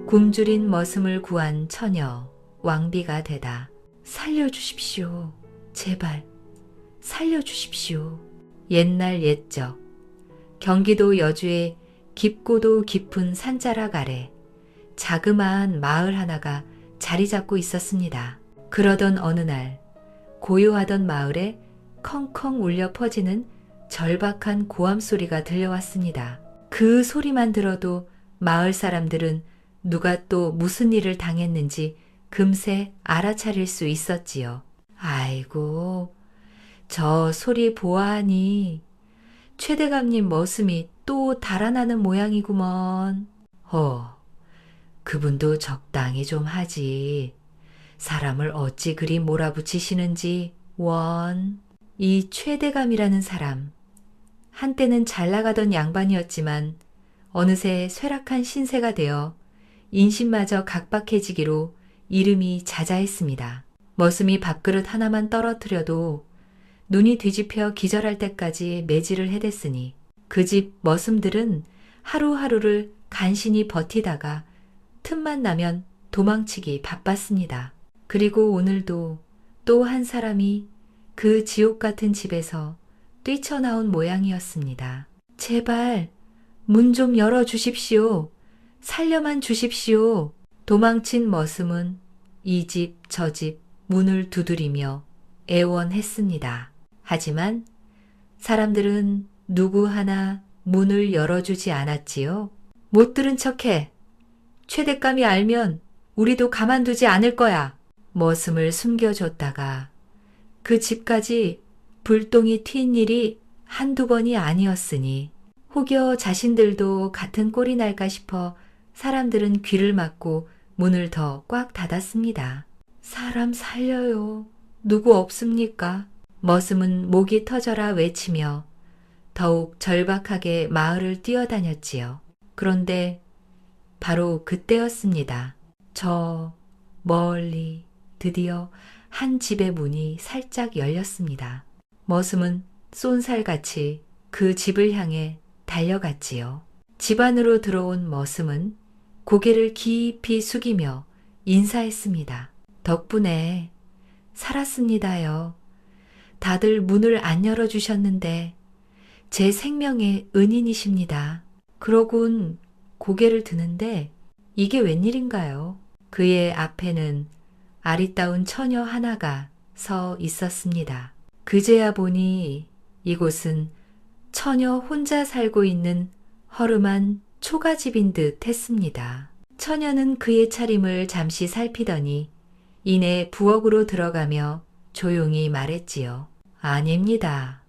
굶주린 머슴을 구한 처녀 왕비가 되다. 살려주십시오. 제발 살려주십시오. 옛날 옛적 경기도 여주의 깊고도 깊은 산자락 아래 자그마한 마을 하나가 자리 잡고 있었습니다. 그러던 어느 날 고요하던 마을에 컹컹 울려 퍼지는 절박한 고함 소리가 들려왔습니다. 그 소리만 들어도 마을 사람들은 누가 또 무슨 일을 당했는지 금세 알아차릴 수 있었지요. 아이고, 저 소리 보아하니 최대감님 머슴이 또 달아나는 모양이구먼. 그분도 적당히 좀 하지. 사람을 어찌 그리 몰아붙이시는지 원. 이 최대감이라는 사람, 한때는 잘 나가던 양반이었지만 어느새 쇠락한 신세가 되어 인심마저 각박해지기로 이름이 자자했습니다. 머슴이 밥그릇 하나만 떨어뜨려도 눈이 뒤집혀 기절할 때까지 매질을 해댔으니 그 집 머슴들은 하루하루를 간신히 버티다가 틈만 나면 도망치기 바빴습니다. 그리고 오늘도 또 한 사람이 그 지옥 같은 집에서 뛰쳐나온 모양이었습니다. 제발 문 좀 열어주십시오. 살려만 주십시오. 도망친 머슴은 이 집 저 집 문을 두드리며 애원했습니다. 하지만 사람들은 누구 하나 문을 열어주지 않았지요. 못 들은 척해. 최대감이 알면 우리도 가만두지 않을 거야. 머슴을 숨겨줬다가 그 집까지 불똥이 튄 일이 한두 번이 아니었으니 혹여 자신들도 같은 꼴이 날까 싶어 사람들은 귀를 막고 문을 더 꽉 닫았습니다. 사람 살려요. 누구 없습니까? 머슴은 목이 터져라 외치며 더욱 절박하게 마을을 뛰어다녔지요. 그런데 바로 그때였습니다. 저 멀리 드디어 한 집의 문이 살짝 열렸습니다. 머슴은 쏜살같이 그 집을 향해 달려갔지요. 집 안으로 들어온 머슴은 고개를 깊이 숙이며 인사했습니다. 덕분에 살았습니다요. 다들 문을 안 열어주셨는데 제 생명의 은인이십니다. 그러곤 고개를 드는데 이게 웬일인가요? 그의 앞에는 아리따운 처녀 하나가 서 있었습니다. 그제야 보니 이곳은 처녀 혼자 살고 있는 허름한 초가집인 듯 했습니다. 처녀는 그의 차림을 잠시 살피더니 이내 부엌으로 들어가며 조용히 말했지요. 아닙니다.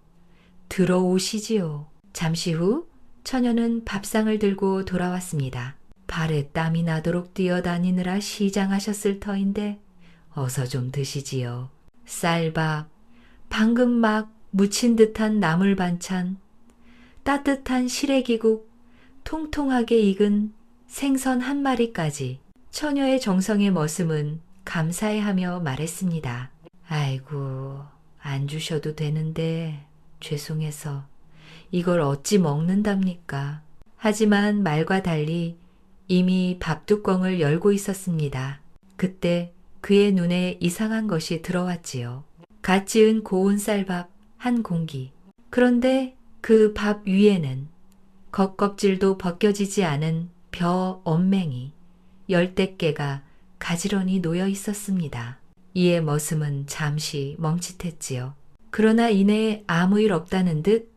들어오시지요. 잠시 후 처녀는 밥상을 들고 돌아왔습니다. 발에 땀이 나도록 뛰어다니느라 시장하셨을 터인데 어서 좀 드시지요. 쌀밥, 방금 막 무친 듯한 나물 반찬, 따뜻한 시래기국, 통통하게 익은 생선 한 마리까지. 처녀의 정성에 머슴은 감사해하며 말했습니다. 아이고, 안 주셔도 되는데 죄송해서 이걸 어찌 먹는답니까? 하지만 말과 달리 이미 밥뚜껑을 열고 있었습니다. 그때 그의 눈에 이상한 것이 들어왔지요. 갓 지은 고운 쌀밥 한 공기. 그런데 그 밥 위에는 겉껍질도 벗겨지지 않은 벼 언맹이 10대 개가 가지런히 놓여 있었습니다. 이에 머슴은 잠시 멈칫했지요. 그러나 이내에 아무 일 없다는 듯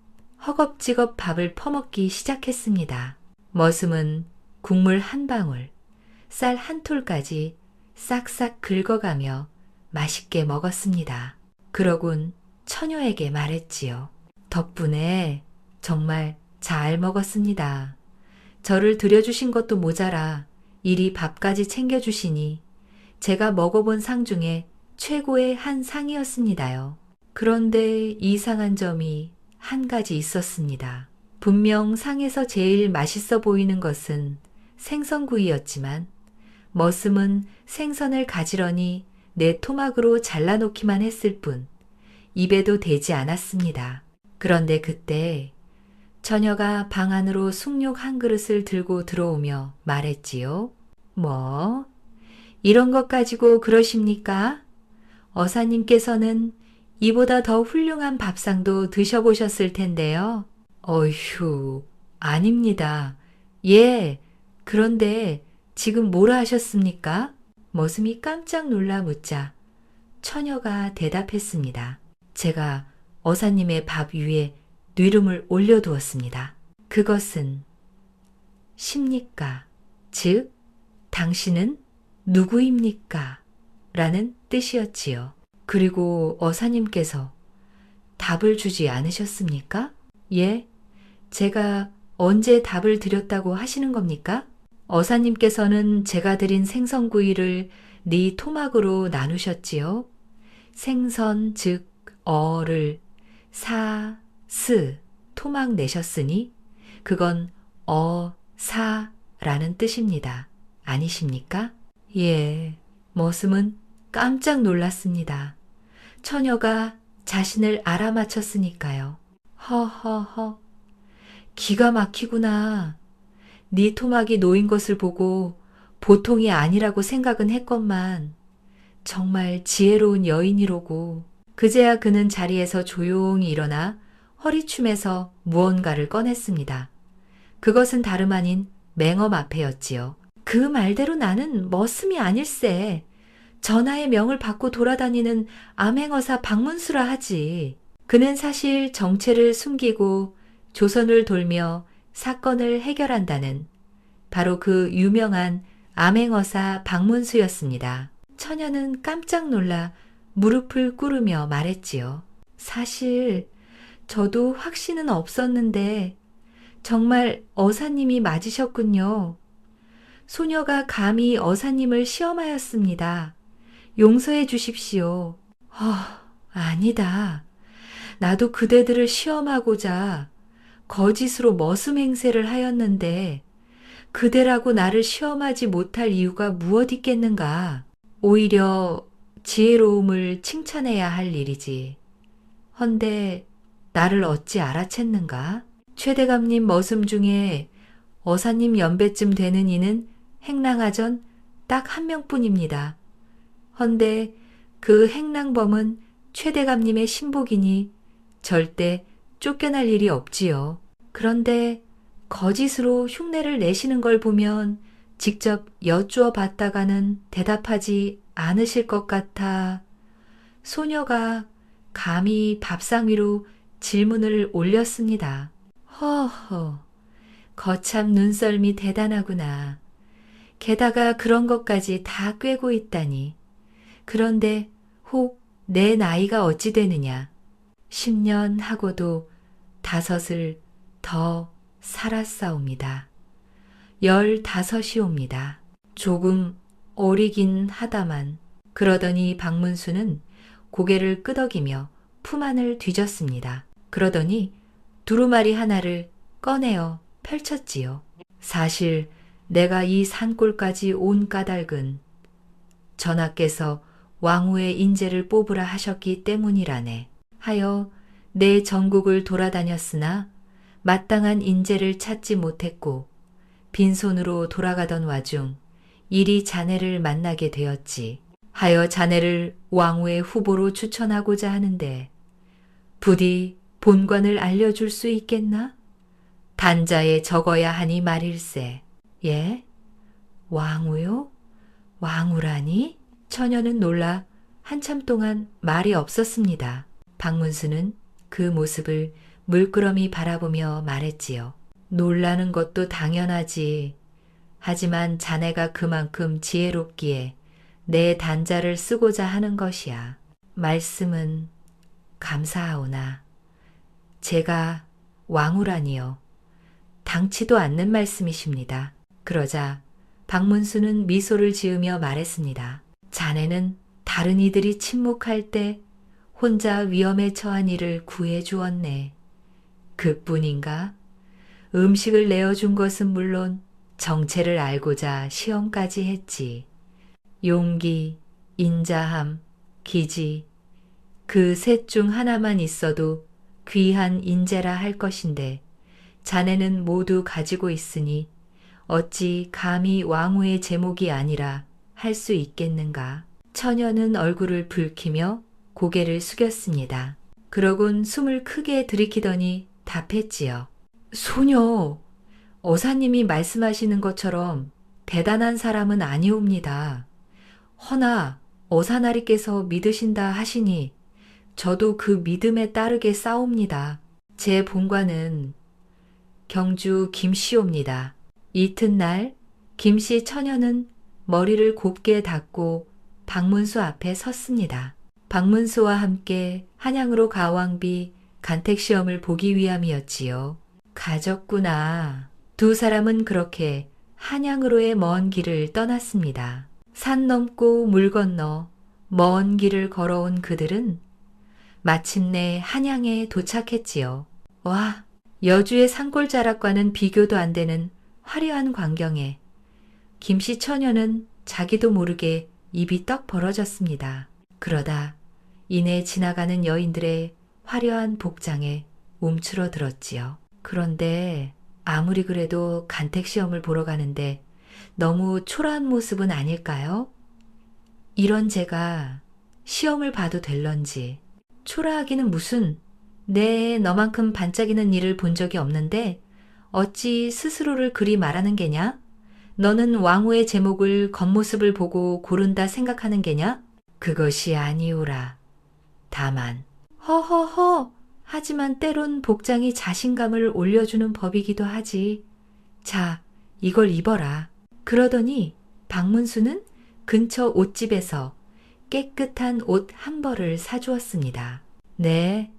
허겁지겁 밥을 퍼먹기 시작했습니다. 머슴은 국물 한 방울, 쌀 한 톨까지 싹싹 긁어가며 맛있게 먹었습니다. 그러곤 처녀에게 말했지요. 덕분에 정말 잘 먹었습니다. 저를 들여주신 것도 모자라 이리 밥까지 챙겨주시니 제가 먹어본 상 중에 최고의 한 상이었습니다요. 그런데 이상한 점이 한 가지 있었습니다. 분명 상에서 제일 맛있어 보이는 것은 생선구이였지만 머슴은 생선을 가지런히 내 토막으로 잘라놓기만 했을 뿐 입에도 대지 않았습니다. 그런데 그때 처녀가 방 안으로 숭늉 한 그릇을 들고 들어오며 말했지요. 뭐? 이런 것 가지고 그러십니까? 어사님께서는 이보다 더 훌륭한 밥상도 드셔보셨을 텐데요. 어휴, 아닙니다. 예, 그런데 지금 뭐라 하셨습니까? 머슴이 깜짝 놀라 묻자 처녀가 대답했습니다. 제가 어사님의 밥 위에 뉘름을 올려두었습니다. 그것은 십니까? 즉, 당신은 누구입니까? 라는 뜻이었지요. 그리고 어사님께서 답을 주지 않으셨습니까? 예, 제가 언제 답을 드렸다고 하시는 겁니까? 어사님께서는 제가 드린 생선구이를 네 토막으로 나누셨지요. 생선 즉 어를 사, 스 토막 내셨으니 그건 어사라는 뜻입니다. 아니십니까? 예, 머슴은 깜짝 놀랐습니다. 처녀가 자신을 알아맞혔으니까요. 허허허, 기가 막히구나. 네 토막이 놓인 것을 보고 보통이 아니라고 생각은 했건만 정말 지혜로운 여인이로고. 그제야 그는 자리에서 조용히 일어나 허리춤에서 무언가를 꺼냈습니다. 그것은 다름 아닌 맹엄 앞에였지요. 그 말대로 나는 머슴이 아닐세. 전하의 명을 받고 돌아다니는 암행어사 박문수라 하지. 그는 사실 정체를 숨기고 조선을 돌며 사건을 해결한다는 바로 그 유명한 암행어사 박문수였습니다. 처녀는 깜짝 놀라 무릎을 꿇으며 말했지요. 사실 저도 확신은 없었는데 정말 어사님이 맞으셨군요. 소녀가 감히 어사님을 시험하였습니다. 용서해 주십시오. 아니다. 나도 그대들을 시험하고자 거짓으로 머슴 행세를 하였는데 그대라고 나를 시험하지 못할 이유가 무엇 있겠는가? 오히려 지혜로움을 칭찬해야 할 일이지. 헌데 나를 어찌 알아챘는가? 최대감님 머슴 중에 어사님 연배쯤 되는 이는 행랑하전 딱 한 명뿐입니다. 헌데 그 행랑범은 최대감님의 신복이니 절대 쫓겨날 일이 없지요. 그런데 거짓으로 흉내를 내시는 걸 보면 직접 여쭈어 봤다가는 대답하지 않으실 것 같아 소녀가 감히 밥상 위로 질문을 올렸습니다. 허허, 거참 눈썰미 대단하구나. 게다가 그런 것까지 다 꿰고 있다니. 그런데 혹 내 나이가 어찌 되느냐. 10년 하고도 5을 더 살았사옵니다. 15이옵니다. 조금 어리긴 하다만. 그러더니 박문수는 고개를 끄덕이며 품 안을 뒤졌습니다. 그러더니 두루마리 하나를 꺼내어 펼쳤지요. 사실 내가 이 산골까지 온 까닭은 전하께서 왕후의 인재를 뽑으라 하셨기 때문이라네. 하여 내 전국을 돌아다녔으나 마땅한 인재를 찾지 못했고 빈손으로 돌아가던 와중 이리 자네를 만나게 되었지. 하여 자네를 왕후의 후보로 추천하고자 하는데 부디 본관을 알려줄 수 있겠나? 단자에 적어야 하니 말일세. 예? 왕후요? 왕후라니? 처녀는 놀라 한참 동안 말이 없었습니다. 박문수는 그 모습을 물끄러미 바라보며 말했지요. 놀라는 것도 당연하지. 하지만 자네가 그만큼 지혜롭기에 내 단자를 쓰고자 하는 것이야. 말씀은 감사하오나 제가 왕후라니요. 당치도 않는 말씀이십니다. 그러자 박문수는 미소를 지으며 말했습니다. 자네는 다른 이들이 침묵할 때 혼자 위험에 처한 이를 구해 주었네. 그뿐인가? 음식을 내어준 것은 물론 정체를 알고자 시험까지 했지. 용기, 인자함, 기지, 그 셋 중 하나만 있어도 귀한 인재라 할 것인데 자네는 모두 가지고 있으니 어찌 감히 왕후의 제목이 아니라 할 수 있겠는가. 처녀는 얼굴을 붉히며 고개를 숙였습니다. 그러곤 숨을 크게 들이키더니 답했지요. 소녀, 어사님이 말씀하시는 것처럼 대단한 사람은 아니옵니다. 허나 어사나리께서 믿으신다 하시니 저도 그 믿음에 따르게 싸웁니다. 제 본관은 경주 김씨옵니다. 이튿날 김씨 처녀는 머리를 곱게 닦고 박문수 앞에 섰습니다. 박문수와 함께 한양으로 가왕비 간택시험을 보기 위함이었지요. 가졌구나. 두 사람은 그렇게 한양으로의 먼 길을 떠났습니다. 산 넘고 물 건너 먼 길을 걸어온 그들은 마침내 한양에 도착했지요. 와, 여주의 산골자락과는 비교도 안 되는 화려한 광경에 김씨 처녀는 자기도 모르게 입이 떡 벌어졌습니다. 그러다 이내 지나가는 여인들의 화려한 복장에 움츠러들었지요. 그런데 아무리 그래도 간택시험을 보러 가는데 너무 초라한 모습은 아닐까요? 이런 제가 시험을 봐도 될런지. 초라하기는 무슨, 내 너만큼 반짝이는 일을 본 적이 없는데 어찌 스스로를 그리 말하는 게냐? 너는 왕후의 제목을 겉모습을 보고 고른다 생각하는 게냐? 그것이 아니오라. 다만 허허허, 하지만 때론 복장이 자신감을 올려주는 법이기도 하지. 자, 이걸 입어라. 그러더니 박문수는 근처 옷집에서 깨끗한 옷 한 벌을 사주었습니다. 네,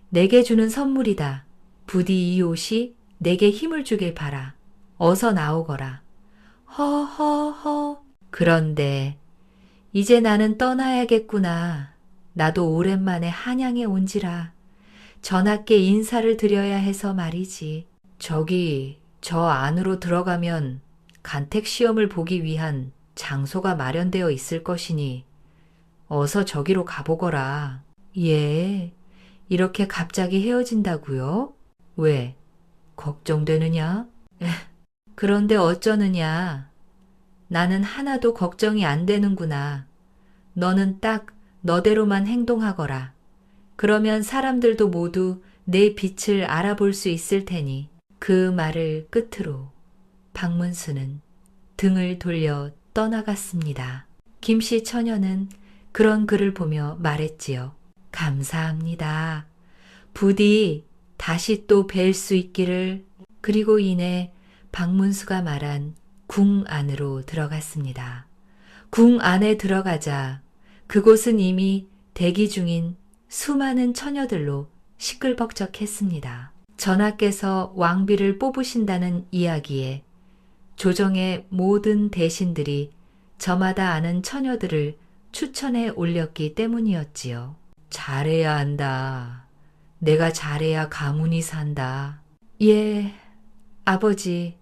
내게 주는 선물이다. 부디 이 옷이 내게 힘을 주길 바라. 어서 나오거라. 허허허. 그런데 이제 나는 떠나야겠구나. 나도 오랜만에 한양에 온지라 전하께 인사를 드려야 해서 말이지. 저기 저 안으로 들어가면 간택시험을 보기 위한 장소가 마련되어 있을 것이니 어서 저기로 가보거라. 예, 이렇게 갑자기 헤어진다고요? 왜? 걱정되느냐? 그런데 어쩌느냐? 나는 하나도 걱정이 안 되는구나. 너는 딱 너대로만 행동하거라. 그러면 사람들도 모두 내 빛을 알아볼 수 있을 테니. 그 말을 끝으로 박문수는 등을 돌려 떠나갔습니다. 김씨 처녀는 그런 그를 보며 말했지요. 감사합니다. 부디 다시 또 뵐 수 있기를. 그리고 이내 박문수가 말한 궁 안으로 들어갔습니다. 궁 안에 들어가자 그곳은 이미 대기 중인 수많은 처녀들로 시끌벅적했습니다. 전하께서 왕비를 뽑으신다는 이야기에 조정의 모든 대신들이 저마다 아는 처녀들을 추천해 올렸기 때문이었지요. 잘해야 한다. 내가 잘해야 가문이 산다. 예, 아버지.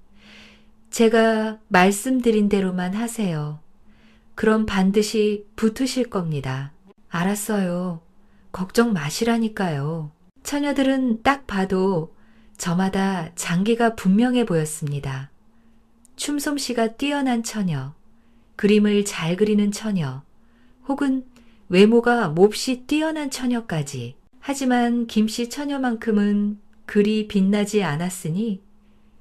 제가 말씀드린 대로만 하세요. 그럼 반드시 붙으실 겁니다. 알았어요. 걱정 마시라니까요. 처녀들은 딱 봐도 저마다 장기가 분명해 보였습니다. 춤솜씨가 뛰어난 처녀, 그림을 잘 그리는 처녀, 혹은 외모가 몹시 뛰어난 처녀까지. 하지만 김씨 처녀만큼은 그리 빛나지 않았으니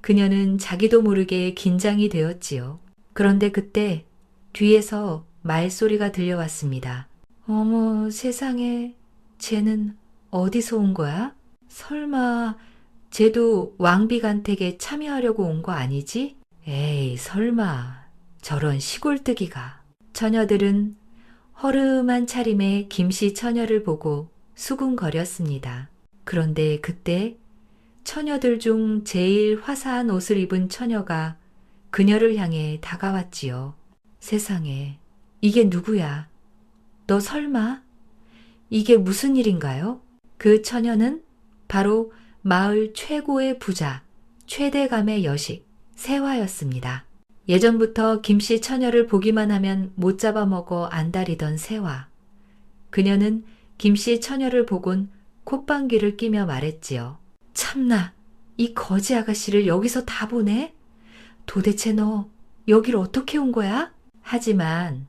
그녀는 자기도 모르게 긴장이 되었지요. 그런데 그때 뒤에서 말소리가 들려왔습니다. 어머 세상에, 쟤는 어디서 온 거야? 설마 쟤도 왕비간택에 참여하려고 온 거 아니지? 에이 설마 저런 시골뜨기가. 처녀들은 허름한 차림의 김씨 처녀를 보고 수군거렸습니다. 그런데 그때 처녀들 중 제일 화사한 옷을 입은 처녀가 그녀를 향해 다가왔지요. 세상에, 이게 누구야? 너 설마? 이게 무슨 일인가요? 그 처녀는 바로 마을 최고의 부자, 최대감의 여식, 세화였습니다. 예전부터 김씨 처녀를 보기만 하면 못 잡아먹어 안달이던 새와 그녀는 김씨 처녀를 보곤 콧방귀를 끼며 말했지요. 참나, 이 거지 아가씨를 여기서 다 보네? 도대체 너 여길 어떻게 온 거야? 하지만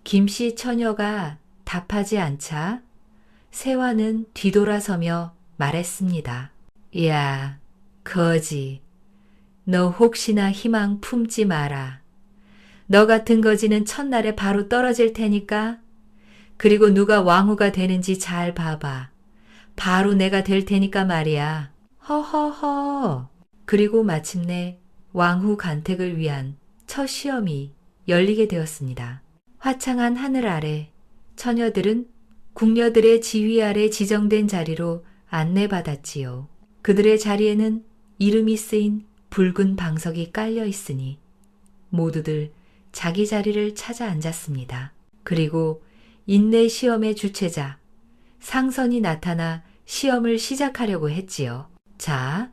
김씨 처녀가 답하지 않자 새와는 뒤돌아서며 말했습니다. 야, 거지. 너 혹시나 희망 품지 마라. 너 같은 거지는 첫날에 바로 떨어질 테니까. 그리고 누가 왕후가 되는지 잘 봐봐. 바로 내가 될 테니까 말이야. 허허허. 그리고 마침내 왕후 간택을 위한 첫 시험이 열리게 되었습니다. 화창한 하늘 아래 처녀들은 궁녀들의 지휘 아래 지정된 자리로 안내받았지요. 그들의 자리에는 이름이 쓰인 붉은 방석이 깔려 있으니 모두들 자기 자리를 찾아 앉았습니다. 그리고 인내 시험의 주최자 상선이 나타나 시험을 시작하려고 했지요. 자,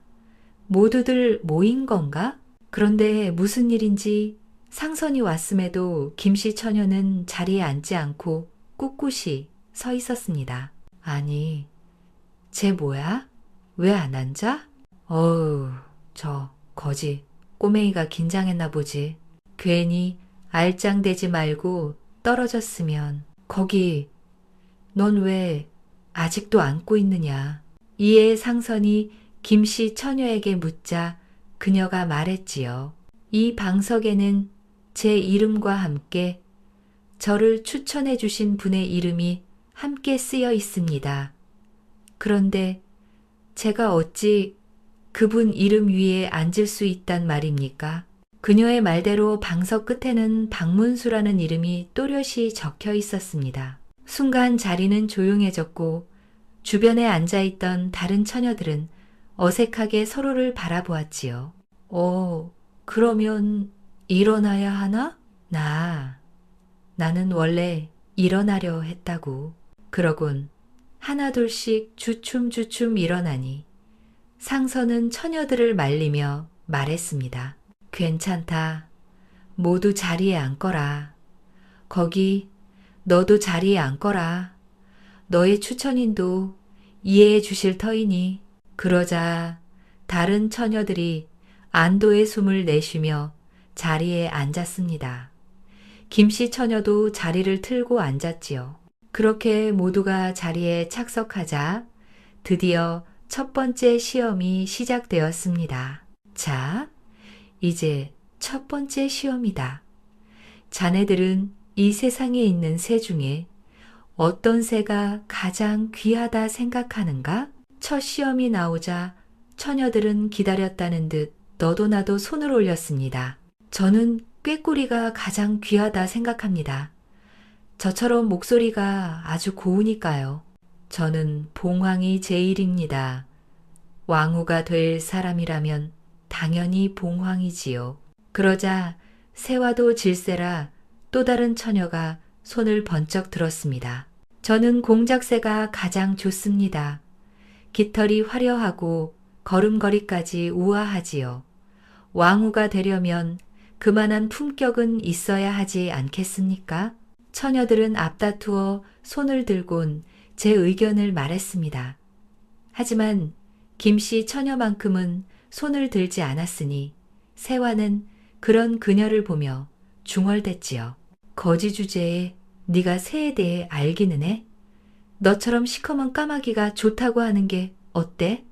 모두들 모인 건가? 그런데 무슨 일인지 상선이 왔음에도 김씨 처녀는 자리에 앉지 않고 꿋꿋이 서 있었습니다. 아니, 쟤 뭐야? 왜 안 앉아? 어우, 저 거지 꼬맹이가 긴장했나 보지. 괜히 알짱대지 말고 떨어졌으면. 거기, 넌 왜 아직도 앉고 있느냐? 이에 상선이 김씨 처녀에게 묻자 그녀가 말했지요. 이 방석에는 제 이름과 함께 저를 추천해 주신 분의 이름이 함께 쓰여 있습니다. 그런데 제가 어찌 그분 이름 위에 앉을 수 있단 말입니까? 그녀의 말대로 방석 끝에는 박문수라는 이름이 또렷이 적혀 있었습니다. 순간 자리는 조용해졌고 주변에 앉아있던 다른 처녀들은 어색하게 서로를 바라보았지요. 그러면 일어나야 하나? 나는 원래 일어나려 했다고. 그러곤 하나둘씩 주춤주춤 일어나니 상선은 처녀들을 말리며 말했습니다. 괜찮다. 모두 자리에 앉거라. 거기 너도 자리에 앉거라. 너의 추천인도 이해해 주실 터이니. 그러자 다른 처녀들이 안도의 숨을 내쉬며 자리에 앉았습니다. 김씨 처녀도 자리를 틀고 앉았지요. 그렇게 모두가 자리에 착석하자 드디어 첫 번째 시험이 시작되었습니다. 자, 이제 첫 번째 시험이다. 자네들은 이 세상에 있는 새 중에 어떤 새가 가장 귀하다 생각하는가? 첫 시험이 나오자 처녀들은 기다렸다는 듯 너도 나도 손을 올렸습니다. 저는 꾀꼬리가 가장 귀하다 생각합니다. 저처럼 목소리가 아주 고우니까요. 저는 봉황이 제일입니다. 왕후가 될 사람이라면 당연히 봉황이지요. 그러자 새와도 질세라 또 다른 처녀가 손을 번쩍 들었습니다. 저는 공작새가 가장 좋습니다. 깃털이 화려하고 걸음걸이까지 우아하지요. 왕후가 되려면 그만한 품격은 있어야 하지 않겠습니까? 처녀들은 앞다투어 손을 들곤 제 의견을 말했습니다. 하지만 김씨 처녀만큼은 손을 들지 않았으니 새와는 그런 그녀를 보며 중얼댔지요. 거지 주제에 네가 새에 대해 알기는 해? 너처럼 시커먼 까마귀가 좋다고 하는 게 어때?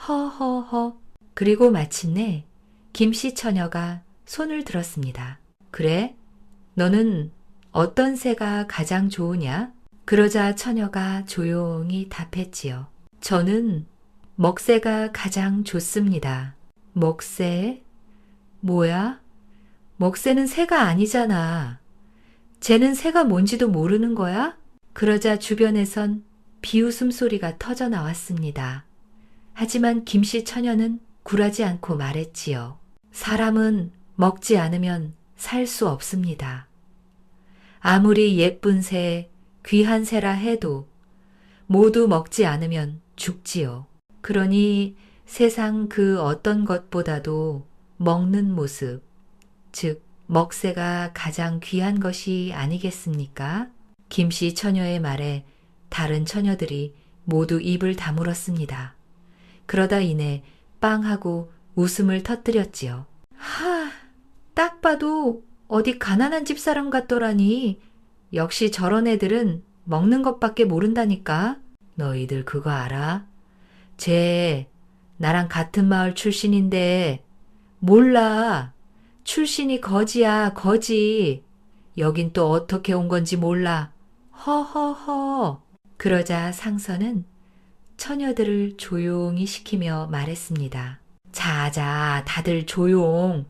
허허허. 그리고 마침내 김씨 처녀가 손을 들었습니다. 그래? 너는 어떤 새가 가장 좋으냐? 그러자 처녀가 조용히 답했지요. 저는 먹새가 가장 좋습니다. 먹새? 뭐야? 먹새는 새가 아니잖아. 쟤는 새가 뭔지도 모르는 거야? 그러자 주변에선 비웃음 소리가 터져 나왔습니다. 하지만 김씨 처녀는 굴하지 않고 말했지요. 사람은 먹지 않으면 살 수 없습니다. 아무리 예쁜 새, 귀한 새라 해도 모두 먹지 않으면 죽지요. 그러니 세상 그 어떤 것보다도 먹는 모습, 즉 먹새가 가장 귀한 것이 아니겠습니까? 김씨 처녀의 말에 다른 처녀들이 모두 입을 다물었습니다. 그러다 이내 빵 하고 웃음을 터뜨렸지요. 딱 봐도 어디 가난한 집사람 같더라니. 역시 저런 애들은 먹는 것밖에 모른다니까. 너희들 그거 알아? 쟤 나랑 같은 마을 출신인데 몰라. 출신이 거지야, 거지. 여긴 또 어떻게 온 건지 몰라. 허허허. 그러자 상선은 처녀들을 조용히 시키며 말했습니다. 자자, 다들 조용.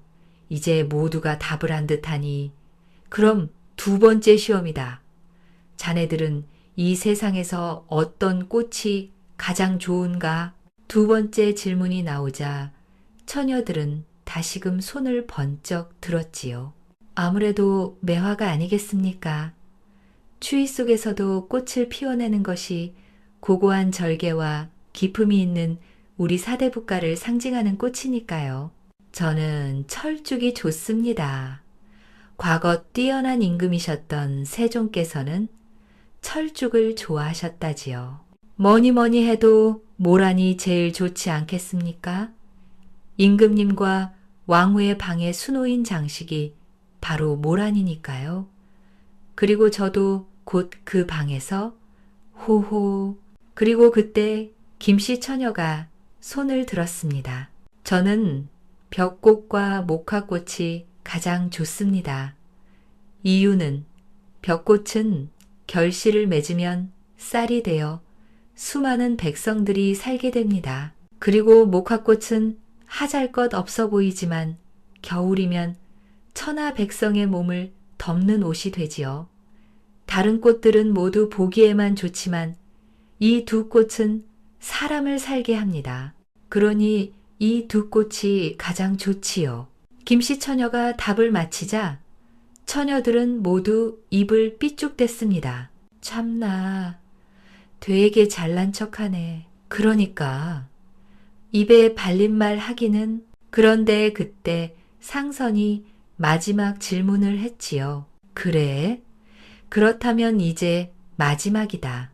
이제 모두가 답을 한 듯하니 그럼 두 번째 시험이다. 자네들은 이 세상에서 어떤 꽃이 가장 좋은가? 두 번째 질문이 나오자 처녀들은 다시금 손을 번쩍 들었지요. 아무래도 매화가 아니겠습니까? 추위 속에서도 꽃을 피워내는 것이 고고한 절개와 기품이 있는 우리 사대국가를 상징하는 꽃이니까요. 저는 철쭉이 좋습니다. 과거 뛰어난 임금이셨던 세종께서는 철쭉을 좋아하셨다지요. 뭐니 해도 모란이 제일 좋지 않겠습니까? 임금님과 왕후의 방의 수노인 장식이 바로 모란이니까요. 그리고 저도 곧 그 방에서 호호. 그리고 그때 김씨 처녀가 손을 들었습니다. 저는 벽꽃과 목화꽃이 가장 좋습니다. 이유는 벽꽃은 결실을 맺으면 쌀이 되어 수많은 백성들이 살게 됩니다. 그리고 목화꽃은 하잘 것 없어 보이지만 겨울이면 천하 백성의 몸을 덮는 옷이 되지요. 다른 꽃들은 모두 보기에만 좋지만 이 두 꽃은 사람을 살게 합니다. 그러니 이 두 꽃이 가장 좋지요. 김씨 처녀가 답을 마치자 처녀들은 모두 입을 삐죽댔습니다. 참나, 되게 잘난 척하네. 그러니까 입에 발린 말 하기는. 그런데 그때 상선이 마지막 질문을 했지요. 그래? 그렇다면 이제 마지막이다.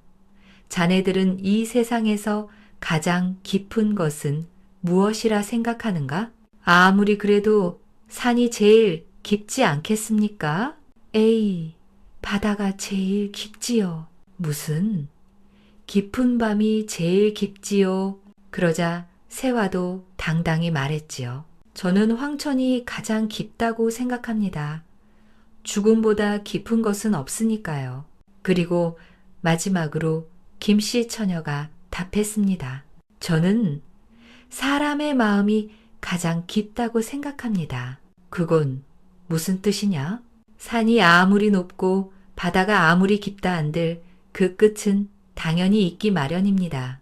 자네들은 이 세상에서 가장 깊은 것은 무엇이라 생각하는가? 아무리 그래도 산이 제일 깊지 않겠습니까? 에이, 바다가 제일 깊지요. 무슨? 깊은 밤이 제일 깊지요. 그러자 새와도 당당히 말했지요. 저는 황천이 가장 깊다고 생각합니다. 죽음보다 깊은 것은 없으니까요. 그리고 마지막으로 김씨 처녀가 답했습니다. 저는 사람의 마음이 가장 깊다고 생각합니다. 그건 무슨 뜻이냐? 산이 아무리 높고 바다가 아무리 깊다 한들 그 끝은 당연히 있기 마련입니다.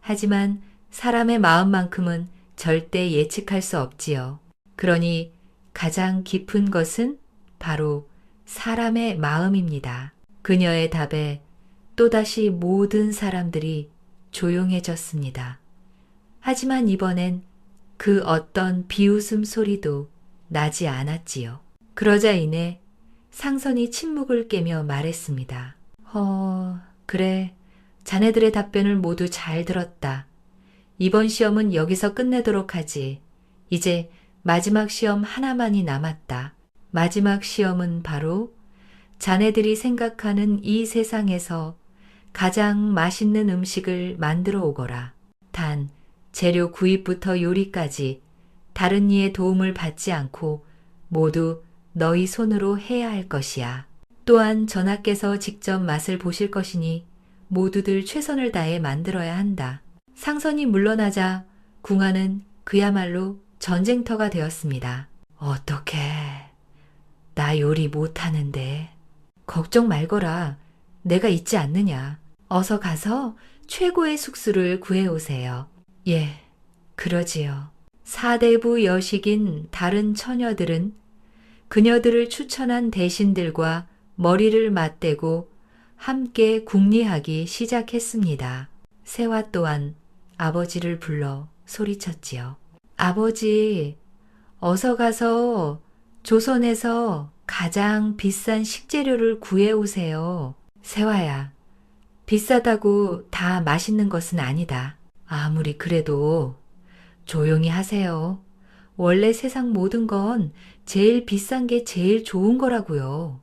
하지만 사람의 마음만큼은 절대 예측할 수 없지요. 그러니 가장 깊은 것은 바로 사람의 마음입니다. 그녀의 답에 또다시 모든 사람들이 조용해졌습니다. 하지만 이번엔 그 어떤 비웃음 소리도 나지 않았지요. 그러자 이내 상선이 침묵을 깨며 말했습니다. 그래. 자네들의 답변을 모두 잘 들었다. 이번 시험은 여기서 끝내도록 하지. 이제 마지막 시험 하나만이 남았다. 마지막 시험은 바로 자네들이 생각하는 이 세상에서 가장 맛있는 음식을 만들어 오거라. 단 재료 구입부터 요리까지 다른 이의 도움을 받지 않고 모두 너희 손으로 해야 할 것이야. 또한 전하께서 직접 맛을 보실 것이니 모두들 최선을 다해 만들어야 한다. 상선이 물러나자 궁하는 그야말로 전쟁터가 되었습니다. 어떡해. 나 요리 못하는데. 걱정 말거라. 내가 있지 않느냐. 어서 가서 최고의 숙수를 구해오세요. 예, 그러지요. 사대부 여식인 다른 처녀들은 그녀들을 추천한 대신들과 머리를 맞대고 함께 궁리하기 시작했습니다. 새와 또한 아버지를 불러 소리쳤지요. 아버지, 어서 가서 조선에서 가장 비싼 식재료를 구해오세요. 세화야, 비싸다고 다 맛있는 것은 아니다. 아무리 그래도 조용히 하세요. 원래 세상 모든 건 제일 비싼 게 제일 좋은 거라고요.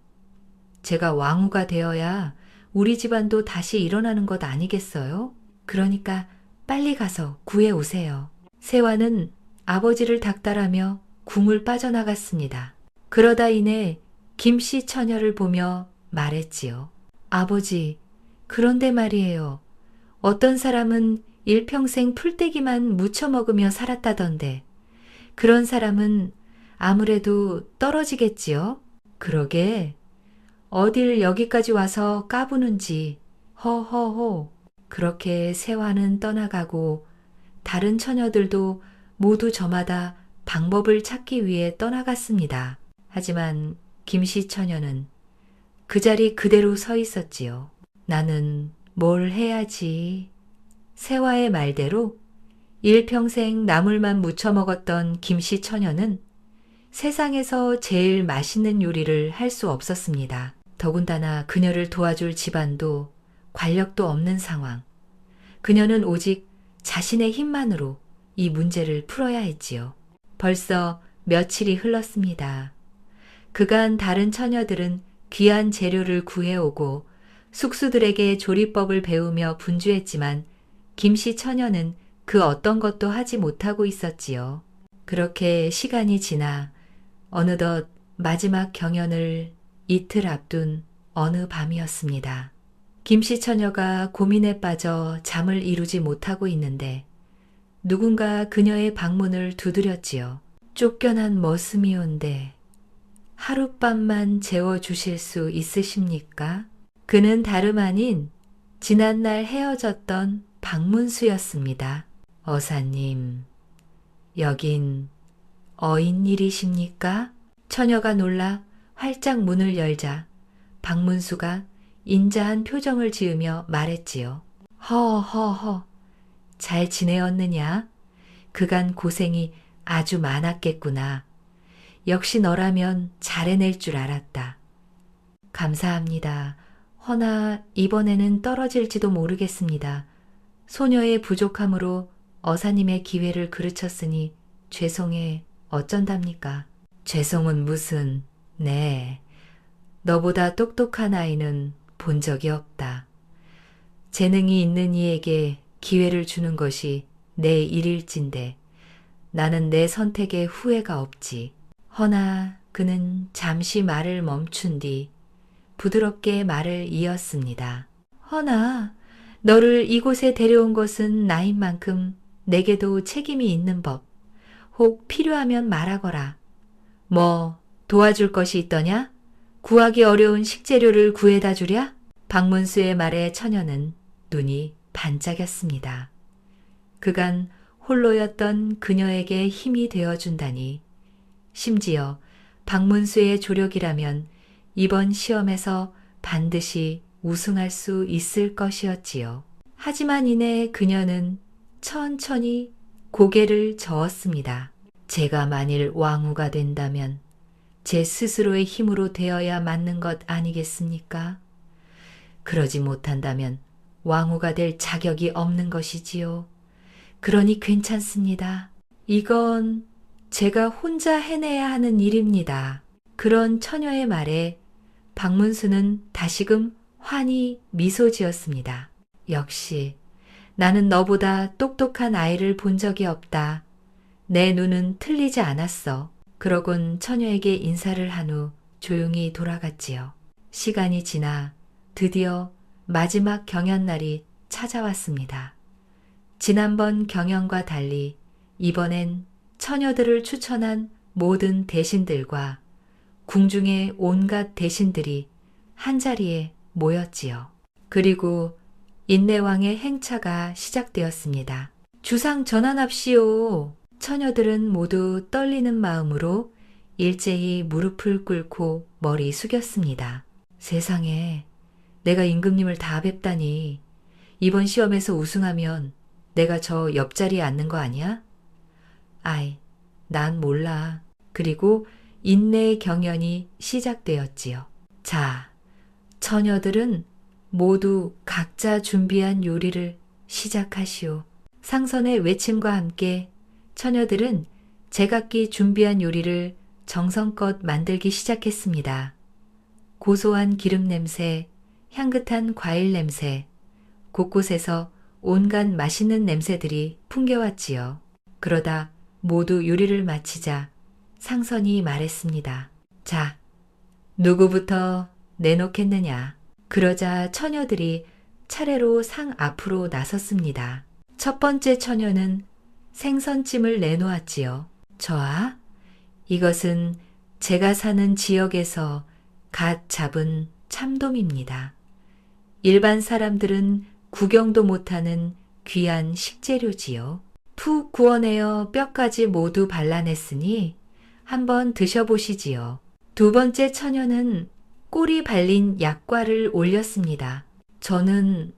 제가 왕후가 되어야 우리 집안도 다시 일어나는 것 아니겠어요? 그러니까 빨리 가서 구해오세요. 세화는 아버지를 닥달하며 궁을 빠져나갔습니다. 그러다 이내 김씨 처녀를 보며 말했지요. 아버지, 그런데 말이에요. 어떤 사람은 일평생 풀떼기만 무쳐 먹으며 살았다던데 그런 사람은 아무래도 떨어지겠지요? 그러게 어딜 여기까지 와서 까부는지 허허허. 그렇게 세화는 떠나가고 다른 처녀들도 모두 저마다 방법을 찾기 위해 떠나갔습니다. 하지만 김씨 처녀는 그 자리 그대로 서 있었지요. 나는 뭘 해야지. 세화의 말대로 일평생 나물만 무쳐 먹었던 김씨 처녀는 세상에서 제일 맛있는 요리를 할 수 없었습니다. 더군다나 그녀를 도와줄 집안도 관력도 없는 상황. 그녀는 오직 자신의 힘만으로 이 문제를 풀어야 했지요. 벌써 며칠이 흘렀습니다. 그간 다른 처녀들은 귀한 재료를 구해오고 숙수들에게 조리법을 배우며 분주했지만 김씨 처녀는 그 어떤 것도 하지 못하고 있었지요. 그렇게 시간이 지나 어느덧 마지막 경연을 이틀 앞둔 어느 밤이었습니다. 김씨 처녀가 고민에 빠져 잠을 이루지 못하고 있는데 누군가 그녀의 방문을 두드렸지요. 쫓겨난 머슴이온데 하룻밤만 재워주실 수 있으십니까? 그는 다름 아닌 지난날 헤어졌던 박문수였습니다. 어사님, 여긴 어인일이십니까? 처녀가 놀라 활짝 문을 열자 박문수가 인자한 표정을 지으며 말했지요. 허허허, 잘 지내었느냐? 그간 고생이 아주 많았겠구나. 역시 너라면 잘 해낼 줄 알았다. 감사합니다. 허나 이번에는 떨어질지도 모르겠습니다. 소녀의 부족함으로 어사님의 기회를 그르쳤으니 죄송해 어쩐답니까? 죄송은 무슨, 네. 너보다 똑똑한 아이는 본 적이 없다. 재능이 있는 이에게 기회를 주는 것이 내 일일진데 나는 내 선택에 후회가 없지. 허나 그는 잠시 말을 멈춘 뒤 부드럽게 말을 이었습니다. 허나 너를 이곳에 데려온 것은 나인 만큼 내게도 책임이 있는 법. 혹 필요하면 말하거라. 뭐 도와줄 것이 있더냐? 구하기 어려운 식재료를 구해다 주랴? 박문수의 말에 처녀는 눈이 반짝였습니다. 그간 홀로였던 그녀에게 힘이 되어준다니. 심지어 박문수의 조력이라면 이번 시험에서 반드시 우승할 수 있을 것이었지요. 하지만 이내 그녀는 천천히 고개를 저었습니다. 제가 만일 왕후가 된다면 제 스스로의 힘으로 되어야 맞는 것 아니겠습니까? 그러지 못한다면 왕후가 될 자격이 없는 것이지요. 그러니 괜찮습니다. 이건 제가 혼자 해내야 하는 일입니다. 그런 처녀의 말에 박문수는 다시금 환히 미소 지었습니다. 역시 나는 너보다 똑똑한 아이를 본 적이 없다. 내 눈은 틀리지 않았어. 그러곤 처녀에게 인사를 한 후 조용히 돌아갔지요. 시간이 지나 드디어 마지막 경연날이 찾아왔습니다. 지난번 경연과 달리 이번엔 처녀들을 추천한 모든 대신들과 궁중의 온갖 대신들이 한자리에 모였지요. 그리고 인내왕의 행차가 시작되었습니다. 주상 전환합시오. 처녀들은 모두 떨리는 마음으로 일제히 무릎을 꿇고 머리 숙였습니다. 세상에, 내가 임금님을 다 뵙다니. 이번 시험에서 우승하면 내가 저 옆자리에 앉는 거 아니야? 아이, 난 몰라. 그리고 인내의 경연이 시작되었지요. 자, 처녀들은 모두 각자 준비한 요리를 시작하시오. 상선의 외침과 함께 처녀들은 제각기 준비한 요리를 정성껏 만들기 시작했습니다. 고소한 기름 냄새, 향긋한 과일 냄새, 곳곳에서 온갖 맛있는 냄새들이 풍겨왔지요. 그러다 모두 요리를 마치자 상선이 말했습니다. 자, 누구부터 내놓겠느냐. 그러자 처녀들이 차례로 상 앞으로 나섰습니다. 첫 번째 처녀는 생선찜을 내놓았지요. 저아, 이것은 제가 사는 지역에서 갓 잡은 참돔입니다. 일반 사람들은 구경도 못하는 귀한 식재료지요. 푹 구워내어 뼈까지 모두 발라냈으니 한번 드셔보시지요. 두 번째 처녀는 꼬리 발린 약과를 올렸습니다. 저는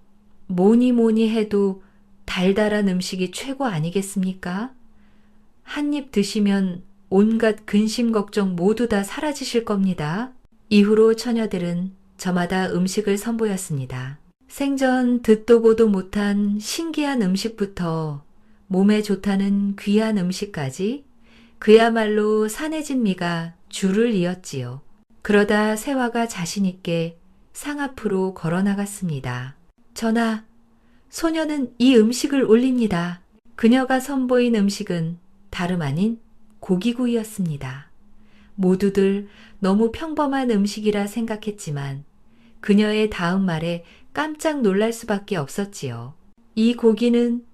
뭐니 해도 달달한 음식이 최고 아니겠습니까? 한 입 드시면 온갖 근심 걱정 모두 다 사라지실 겁니다. 이후로 처녀들은 저마다 음식을 선보였습니다. 생전 듣도 보도 못한 신기한 음식부터 몸에 좋다는 귀한 음식까지 그야말로 산해진 미가 줄을 이었지요. 그러다 세화가 자신있게 상 앞으로 걸어나갔습니다. 전하, 소녀는 이 음식을 올립니다. 그녀가 선보인 음식은 다름 아닌 고기구이였습니다. 모두들 너무 평범한 음식이라 생각했지만 그녀의 다음 말에 깜짝 놀랄 수밖에 없었지요. 이 고기는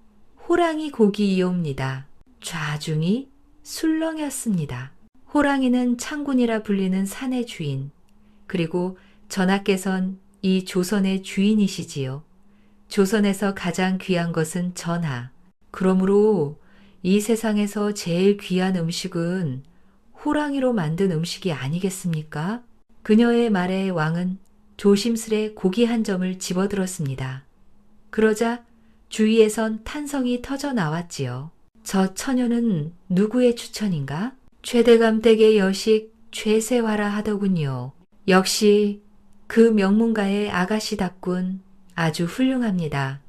호랑이 고기이옵니다. 좌중이 술렁이었습니다. 호랑이는 창군이라 불리는 산의 주인, 그리고 전하께선 이 조선의 주인이시지요. 조선에서 가장 귀한 것은 전하. 그러므로 이 세상에서 제일 귀한 음식은 호랑이로 만든 음식이 아니겠습니까? 그녀의 말에 왕은 조심스레 고기 한 점을 집어들었습니다. 그러자 주위에선 탄성이 터져 나왔지요. 저 처녀는 누구의 추천인가? 최대감 댁의 여식 최세화라 하더군요. 역시 그 명문가의 아가씨답군 아주 훌륭합니다.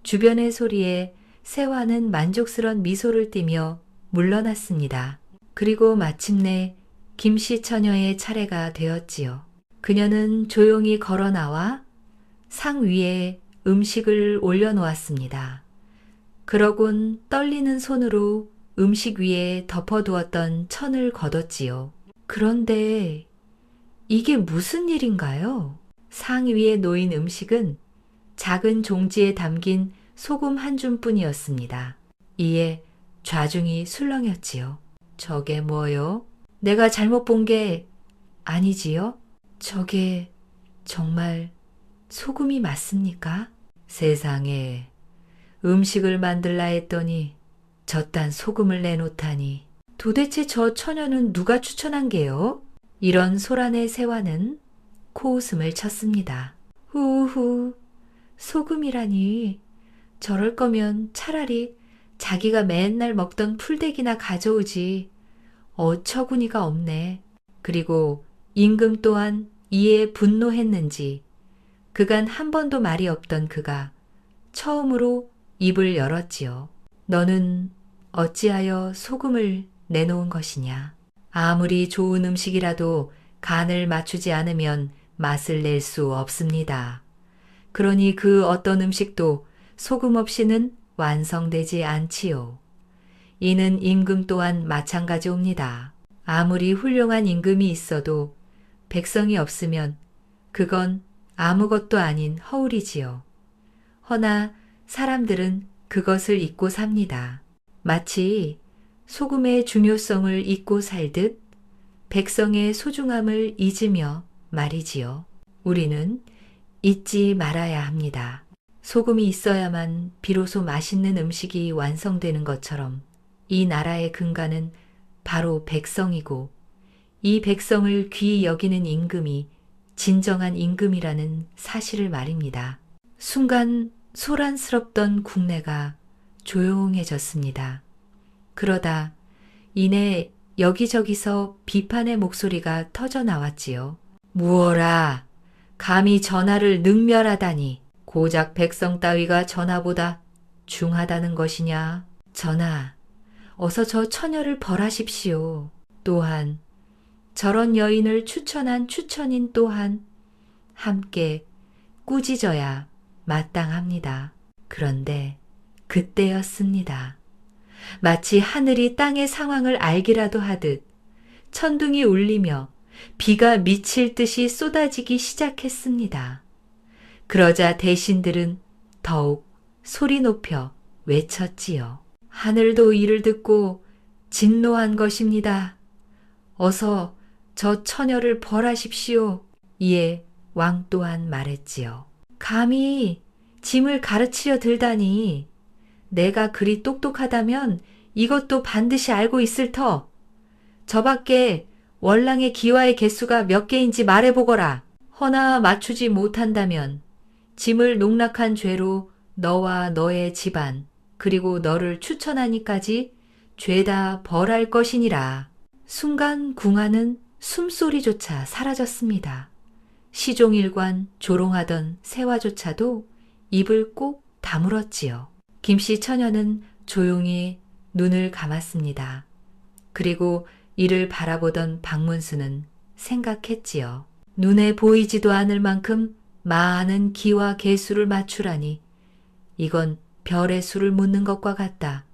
주변의 소리에 세화는 만족스런 미소를 띠며 물러났습니다. 그리고 마침내 김씨 처녀의 차례가 되었지요. 그녀는 조용히 걸어 나와 상 위에 음식을 올려놓았습니다. 그러곤 떨리는 손으로 음식 위에 덮어두었던 천을 걷었지요. 그런데 이게 무슨 일인가요? 상 위에 놓인 음식은 작은 종지에 담긴 소금 한 줌뿐이었습니다. 이에 좌중이 술렁였지요. 저게 뭐요? 내가 잘못 본 게 아니지요? 저게 정말 소금이 맞습니까? 세상에, 음식을 만들라 했더니 저딴 소금을 내놓다니. 도대체 저 처녀는 누가 추천한 게요? 이런 소란의 세화는 코웃음을 쳤습니다. 후후, 소금이라니. 저럴 거면 차라리 자기가 맨날 먹던 풀떼기나 가져오지. 어처구니가 없네. 그리고 임금 또한 이에 분노했는지 그간 한 번도 말이 없던 그가 처음으로 입을 열었지요. 너는 어찌하여 소금을 내놓은 것이냐. 아무리 좋은 음식이라도 간을 맞추지 않으면 맛을 낼 수 없습니다. 그러니 그 어떤 음식도 소금 없이는 완성되지 않지요. 이는 임금 또한 마찬가지옵니다. 아무리 훌륭한 임금이 있어도 백성이 없으면 그건 아무것도 아닌 허울이지요. 허나 사람들은 그것을 잊고 삽니다. 마치 소금의 중요성을 잊고 살듯 백성의 소중함을 잊으며 말이지요. 우리는 잊지 말아야 합니다. 소금이 있어야만 비로소 맛있는 음식이 완성되는 것처럼 이 나라의 근간은 바로 백성이고 이 백성을 귀히 여기는 임금이 진정한 임금이라는 사실을 말입니다. 순간 소란스럽던 국내가 조용해졌습니다. 그러다 이내 여기저기서 비판의 목소리가 터져 나왔지요. 무어라, 감히 전하를 능멸하다니. 고작 백성 따위가 전하보다 중하다는 것이냐. 전하, 어서 저 처녀를 벌하십시오. 또한 저런 여인을 추천한 추천인 또한 함께 꾸짖어야 마땅합니다. 그런데 그때였습니다. 마치 하늘이 땅의 상황을 알기라도 하듯 천둥이 울리며 비가 미칠 듯이 쏟아지기 시작했습니다. 그러자 대신들은 더욱 소리 높여 외쳤지요. 하늘도 이를 듣고 진노한 것입니다. 어서 저 처녀를 벌하십시오. 이에 왕 또한 말했지요. 감히 짐을 가르치려 들다니. 내가 그리 똑똑하다면 이것도 반드시 알고 있을 터. 저밖에 월랑의 기와의 개수가 몇 개인지 말해보거라. 허나 맞추지 못한다면 짐을 농락한 죄로 너와 너의 집안 그리고 너를 추천하니까지 죄다 벌할 것이니라. 순간 궁하는 숨소리조차 사라졌습니다. 시종일관 조롱하던 세화조차도 입을 꼭 다물었지요. 김씨 처녀는 조용히 눈을 감았습니다. 그리고 이를 바라보던 박문수는 생각했지요. 눈에 보이지도 않을 만큼 많은 기와 개수를 맞추라니 이건 별의 수를 묻는 것과 같다.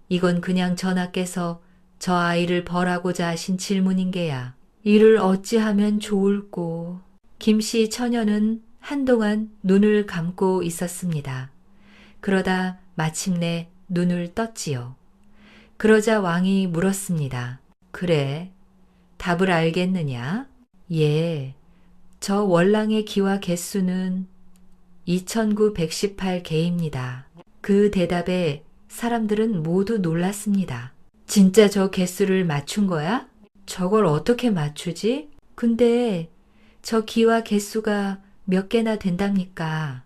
이건 그냥 전하께서 저 아이를 벌하고자 하신 질문인 게야. 이를 어찌하면 좋을꼬. 김씨 처녀는 한동안 눈을 감고 있었습니다. 그러다 마침내 눈을 떴지요. 그러자 왕이 물었습니다. 그래, 답을 알겠느냐? 예, 저 월랑의 기와 개수는 2918개입니다. 그 대답에 사람들은 모두 놀랐습니다. 진짜 저 개수를 맞춘 거야? 저걸 어떻게 맞추지? 근데 저 기와 개수가 몇 개나 된답니까?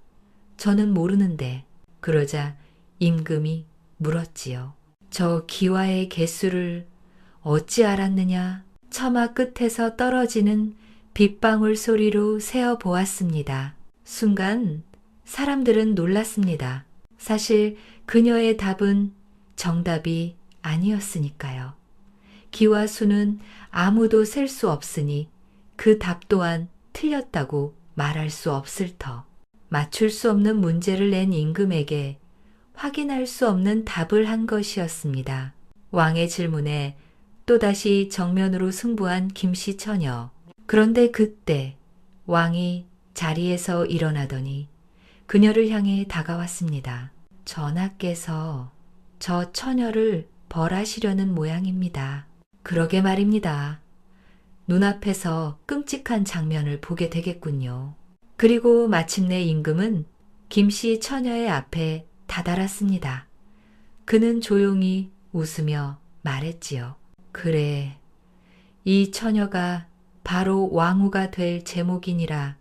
저는 모르는데. 그러자 임금이 물었지요. 저 기와의 개수를 어찌 알았느냐? 처마 끝에서 떨어지는 빗방울 소리로 세어 보았습니다. 순간 사람들은 놀랐습니다. 사실 그녀의 답은 정답이 아니었으니까요. 기와 수는 아무도 셀 수 없으니 그 답 또한 틀렸다고 말할 수 없을 터. 맞출 수 없는 문제를 낸 임금에게 확인할 수 없는 답을 한 것이었습니다. 왕의 질문에 또다시 정면으로 승부한 김씨 처녀. 그런데 그때 왕이 자리에서 일어나더니 그녀를 향해 다가왔습니다. 전하께서 저 처녀를 벌하시려는 모양입니다. 그러게 말입니다. 눈앞에서 끔찍한 장면을 보게 되겠군요. 그리고 마침내 임금은 김씨 처녀의 앞에 다다랐습니다. 그는 조용히 웃으며 말했지요. 그래, 이 처녀가 바로 왕후가 될 제목이니라.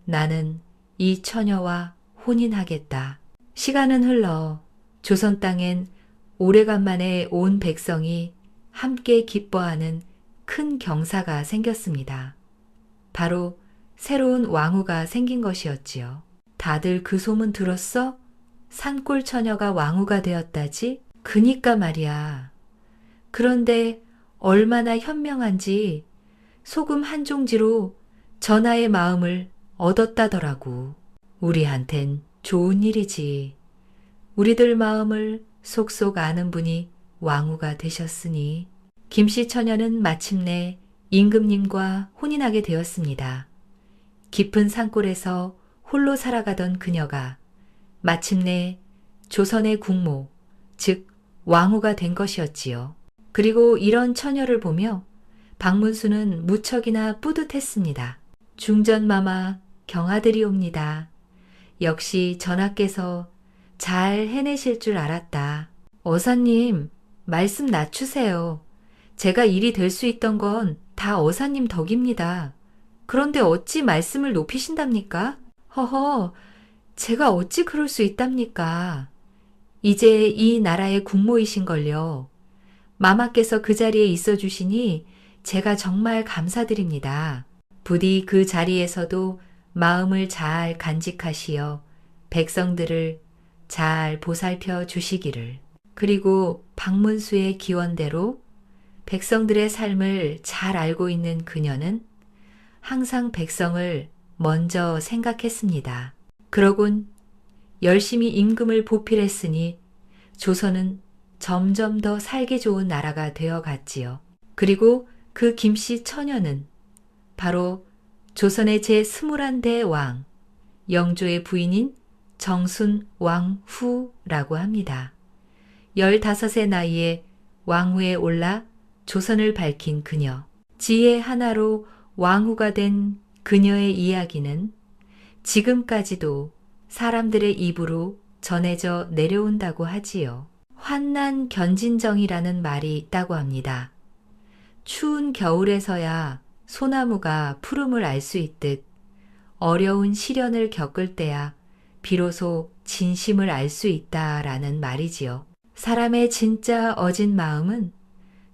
나는 이 처녀와 혼인하겠다. 시간은 흘러 조선 땅엔 오래간만에 온 백성이 함께 기뻐하는 큰 경사가 생겼습니다. 바로 새로운 왕후가 생긴 것이었지요. 다들 그 소문 들었어? 산골 처녀가 왕후가 되었다지? 그니까 말이야. 그런데 얼마나 현명한지 소금 한 종지로 전하의 마음을 얻었다더라고. 우리한텐 좋은 일이지. 우리들 마음을 속속 아는 분이 왕후가 되셨으니. 김씨 처녀는 마침내 임금님과 혼인하게 되었습니다. 깊은 산골에서 홀로 살아가던 그녀가 마침내 조선의 국모, 즉 왕후가 된 것이었지요. 그리고 이런 처녀를 보며 박문수는 무척이나 뿌듯했습니다. 중전마마 경아들이옵니다. 역시 전하께서 잘 해내실 줄 알았다. 어사님, 말씀 낮추세요. 제가 일이 될 수 있던 건 다 어사님 덕입니다. 그런데 어찌 말씀을 높이신답니까? 허허, 제가 어찌 그럴 수 있답니까? 이제 이 나라의 국모이신걸요. 마마께서 그 자리에 있어 주시니 제가 정말 감사드립니다. 부디 그 자리에서도 마음을 잘 간직하시어 백성들을 잘 보살펴 주시기를. 그리고 박문수의 기원대로 백성들의 삶을 잘 알고 있는 그녀는 항상 백성을 먼저 생각했습니다. 그러곤 열심히 임금을 보필했으니 조선은 점점 더 살기 좋은 나라가 되어 갔지요. 그리고 그 김씨 처녀는 바로 조선의 제21대 왕, 영조의 부인인 정순 왕후라고 합니다. 15의 나이에 왕후에 올라 조선을 밝힌 그녀. 지혜 하나로 왕후가 된 그녀의 이야기는 지금까지도 사람들의 입으로 전해져 내려온다고 하지요. 환난 견진정이라는 말이 있다고 합니다. 추운 겨울에서야 소나무가 푸름을 알 수 있듯 어려운 시련을 겪을 때야 비로소 진심을 알 수 있다라는 말이지요. 사람의 진짜 어진 마음은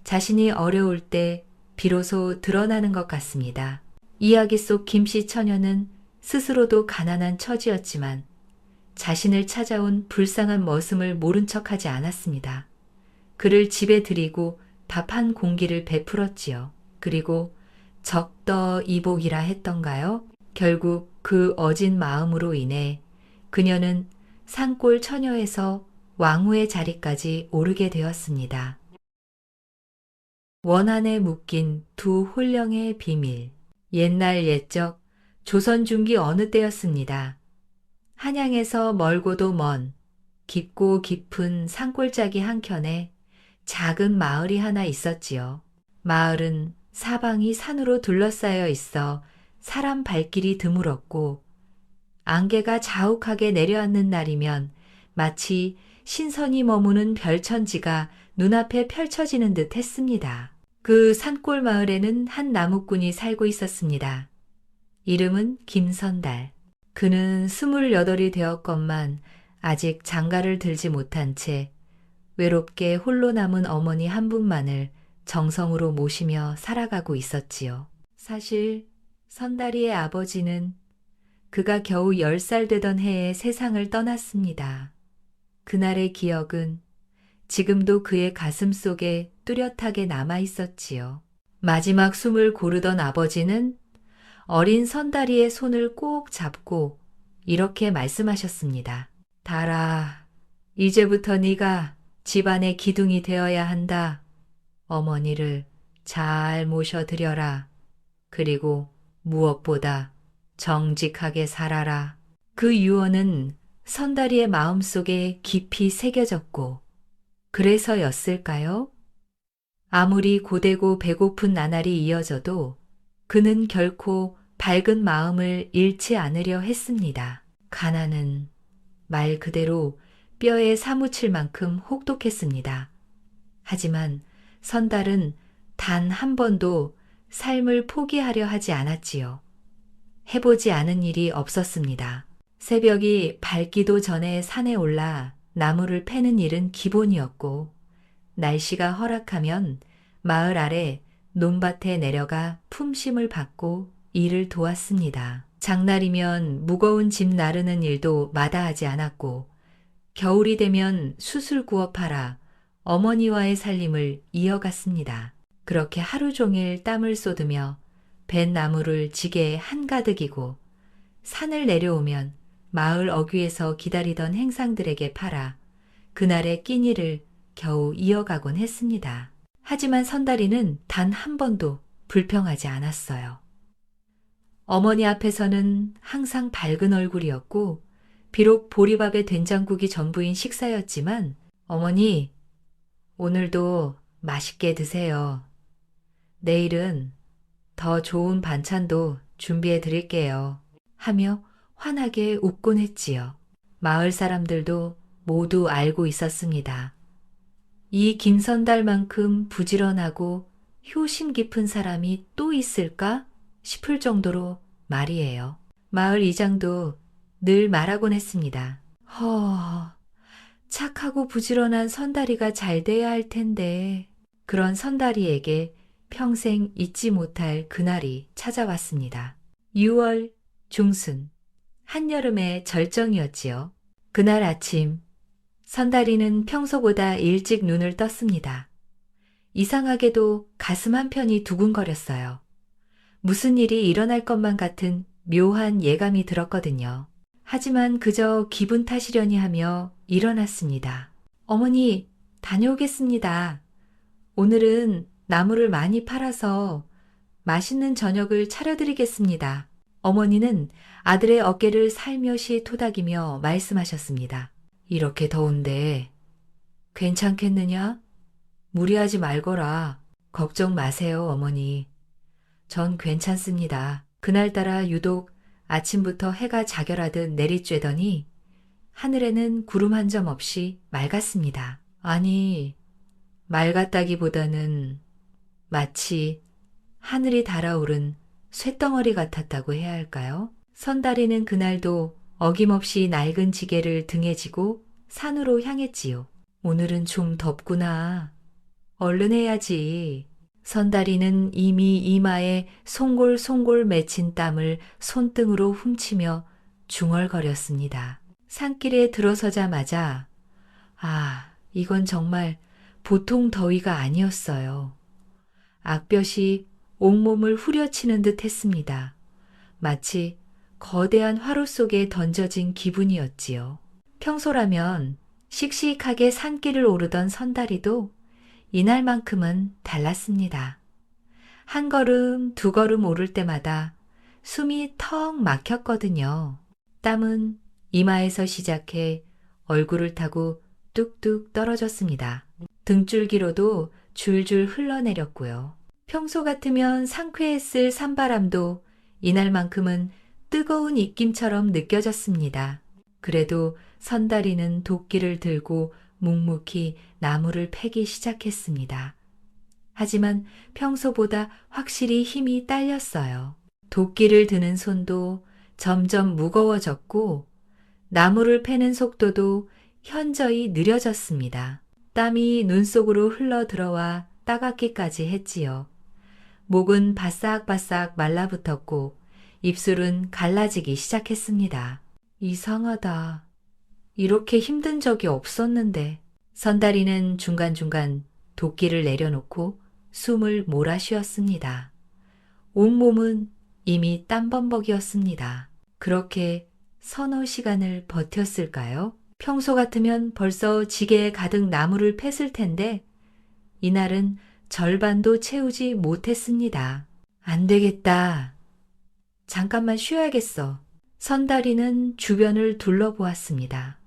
자신이 어려울 때 비로소 드러나는 것 같습니다. 이야기 속 김씨 처녀는 스스로도 가난한 처지였지만 자신을 찾아온 불쌍한 머슴을 모른 척하지 않았습니다. 그를 집에 들이고 밥 한 공기를 베풀었지요. 그리고 적더이복이라 했던가요? 결국 그 어진 마음으로 인해 그녀는 산골 처녀에서 왕후의 자리까지 오르게 되었습니다. 원한에 묶인 두 홀령의 비밀. 옛날 옛적 조선 중기 어느 때였습니다. 한양에서 멀고도 먼 깊고 깊은 산골짜기 한켠에 작은 마을이 하나 있었지요. 마을은 사방이 산으로 둘러싸여 있어 사람 발길이 드물었고 안개가 자욱하게 내려앉는 날이면 마치 신선이 머무는 별천지가 눈앞에 펼쳐지는 듯 했습니다. 그 산골 마을에는 한 나무꾼이 살고 있었습니다. 이름은 김선달. 그는 28이 되었건만 아직 장가를 들지 못한 채 외롭게 홀로 남은 어머니 한 분만을 정성으로 모시며 살아가고 있었지요. 사실 선달이의 아버지는 그가 겨우 10살 되던 해에 세상을 떠났습니다. 그날의 기억은 지금도 그의 가슴 속에 뚜렷하게 남아 있었지요. 마지막 숨을 고르던 아버지는 어린 선달이의 손을 꼭 잡고 이렇게 말씀하셨습니다. 달아, 이제부터 네가 집안의 기둥이 되어야 한다. 어머니를 잘 모셔드려라. 그리고 무엇보다 정직하게 살아라. 그 유언은 선달이의 마음속에 깊이 새겨졌고 그래서였을까요? 아무리 고되고 배고픈 나날이 이어져도 그는 결코 밝은 마음을 잃지 않으려 했습니다. 가난은 말 그대로 뼈에 사무칠 만큼 혹독했습니다. 하지만 선달은 단 한 번도 삶을 포기하려 하지 않았지요. 해보지 않은 일이 없었습니다. 새벽이 밝기도 전에 산에 올라 나무를 패는 일은 기본이었고 날씨가 허락하면 마을 아래 논밭에 내려가 품심을 받고 일을 도왔습니다. 장날이면 무거운 짐 나르는 일도 마다하지 않았고 겨울이 되면 숯을 구워 팔아 어머니와의 살림을 이어갔습니다. 그렇게 하루 종일 땀을 쏟으며 벤 나무를 지게에 한가득이고 산을 내려오면 마을 어귀에서 기다리던 행상들에게 팔아 그날의 끼니를 겨우 이어가곤 했습니다. 하지만 선달이는 단 한 번도 불평하지 않았어요. 어머니 앞에서는 항상 밝은 얼굴이었고 비록 보리밥에 된장국이 전부인 식사였지만 어머니, 오늘도 맛있게 드세요. 내일은 더 좋은 반찬도 준비해 드릴게요. 하며 환하게 웃곤 했지요. 마을 사람들도 모두 알고 있었습니다. 이 김선달만큼 부지런하고 효심 깊은 사람이 또 있을까 싶을 정도로 말이에요. 마을 이장도 늘 말하곤 했습니다. 착하고 부지런한 선달이가 잘 돼야 할 텐데. 그런 선다리에게 평생 잊지 못할 그날이 찾아왔습니다. 6월 중순, 한여름의 절정이었지요. 그날 아침, 선다리는 평소보다 일찍 눈을 떴습니다. 이상하게도 가슴 한편이 두근거렸어요. 무슨 일이 일어날 것만 같은 묘한 예감이 들었거든요. 하지만 그저 기분 탓이려니 하며 일어났습니다. 어머니, 다녀오겠습니다. 오늘은 나무를 많이 팔아서 맛있는 저녁을 차려드리겠습니다. 어머니는 아들의 어깨를 살며시 토닥이며 말씀하셨습니다. 이렇게 더운데 괜찮겠느냐? 무리하지 말거라. 걱정 마세요, 어머니. 전 괜찮습니다. 그날따라 유독 아침부터 해가 자결하듯 내리쬐더니 하늘에는 구름 한 점 없이 맑았습니다. 아니, 맑았다기보다는 마치 하늘이 달아오른 쇳덩어리 같았다고 해야 할까요? 선다리는 그날도 어김없이 낡은 지게를 등에 지고 산으로 향했지요. 오늘은 좀 덥구나. 얼른 해야지. 선다리는 이미 이마에 송골송골 맺힌 땀을 손등으로 훔치며 중얼거렸습니다. 산길에 들어서자마자 이건 정말 보통 더위가 아니었어요. 악볕이 온몸을 후려치는 듯 했습니다. 마치 거대한 화로 속에 던져진 기분이었지요. 평소라면 씩씩하게 산길을 오르던 선다리도 이날만큼은 달랐습니다. 한 걸음, 두 걸음 오를 때마다 숨이 턱 막혔거든요. 땀은 이마에서 시작해 얼굴을 타고 뚝뚝 떨어졌습니다. 등줄기로도 줄줄 흘러내렸고요. 평소 같으면 상쾌했을 산바람도 이날만큼은 뜨거운 입김처럼 느껴졌습니다. 그래도 선다리는 도끼를 들고 묵묵히 나무를 패기 시작했습니다. 하지만 평소보다 확실히 힘이 딸렸어요. 도끼를 드는 손도 점점 무거워졌고 나무를 패는 속도도 현저히 느려졌습니다. 땀이 눈 속으로 흘러 들어와 따갑기까지 했지요. 목은 바싹바싹 말라붙었고 입술은 갈라지기 시작했습니다. 이상하다. 이렇게 힘든 적이 없었는데. 선다리는 중간중간 도끼를 내려놓고 숨을 몰아쉬었습니다. 온몸은 이미 땀범벅이었습니다. 그렇게 서너 시간을 버텼을까요? 평소 같으면 벌써 지게에 가득 나무를 팼을 텐데 이날은 절반도 채우지 못했습니다. 안 되겠다. 잠깐만 쉬어야겠어. 선다리는 주변을 둘러보았습니다.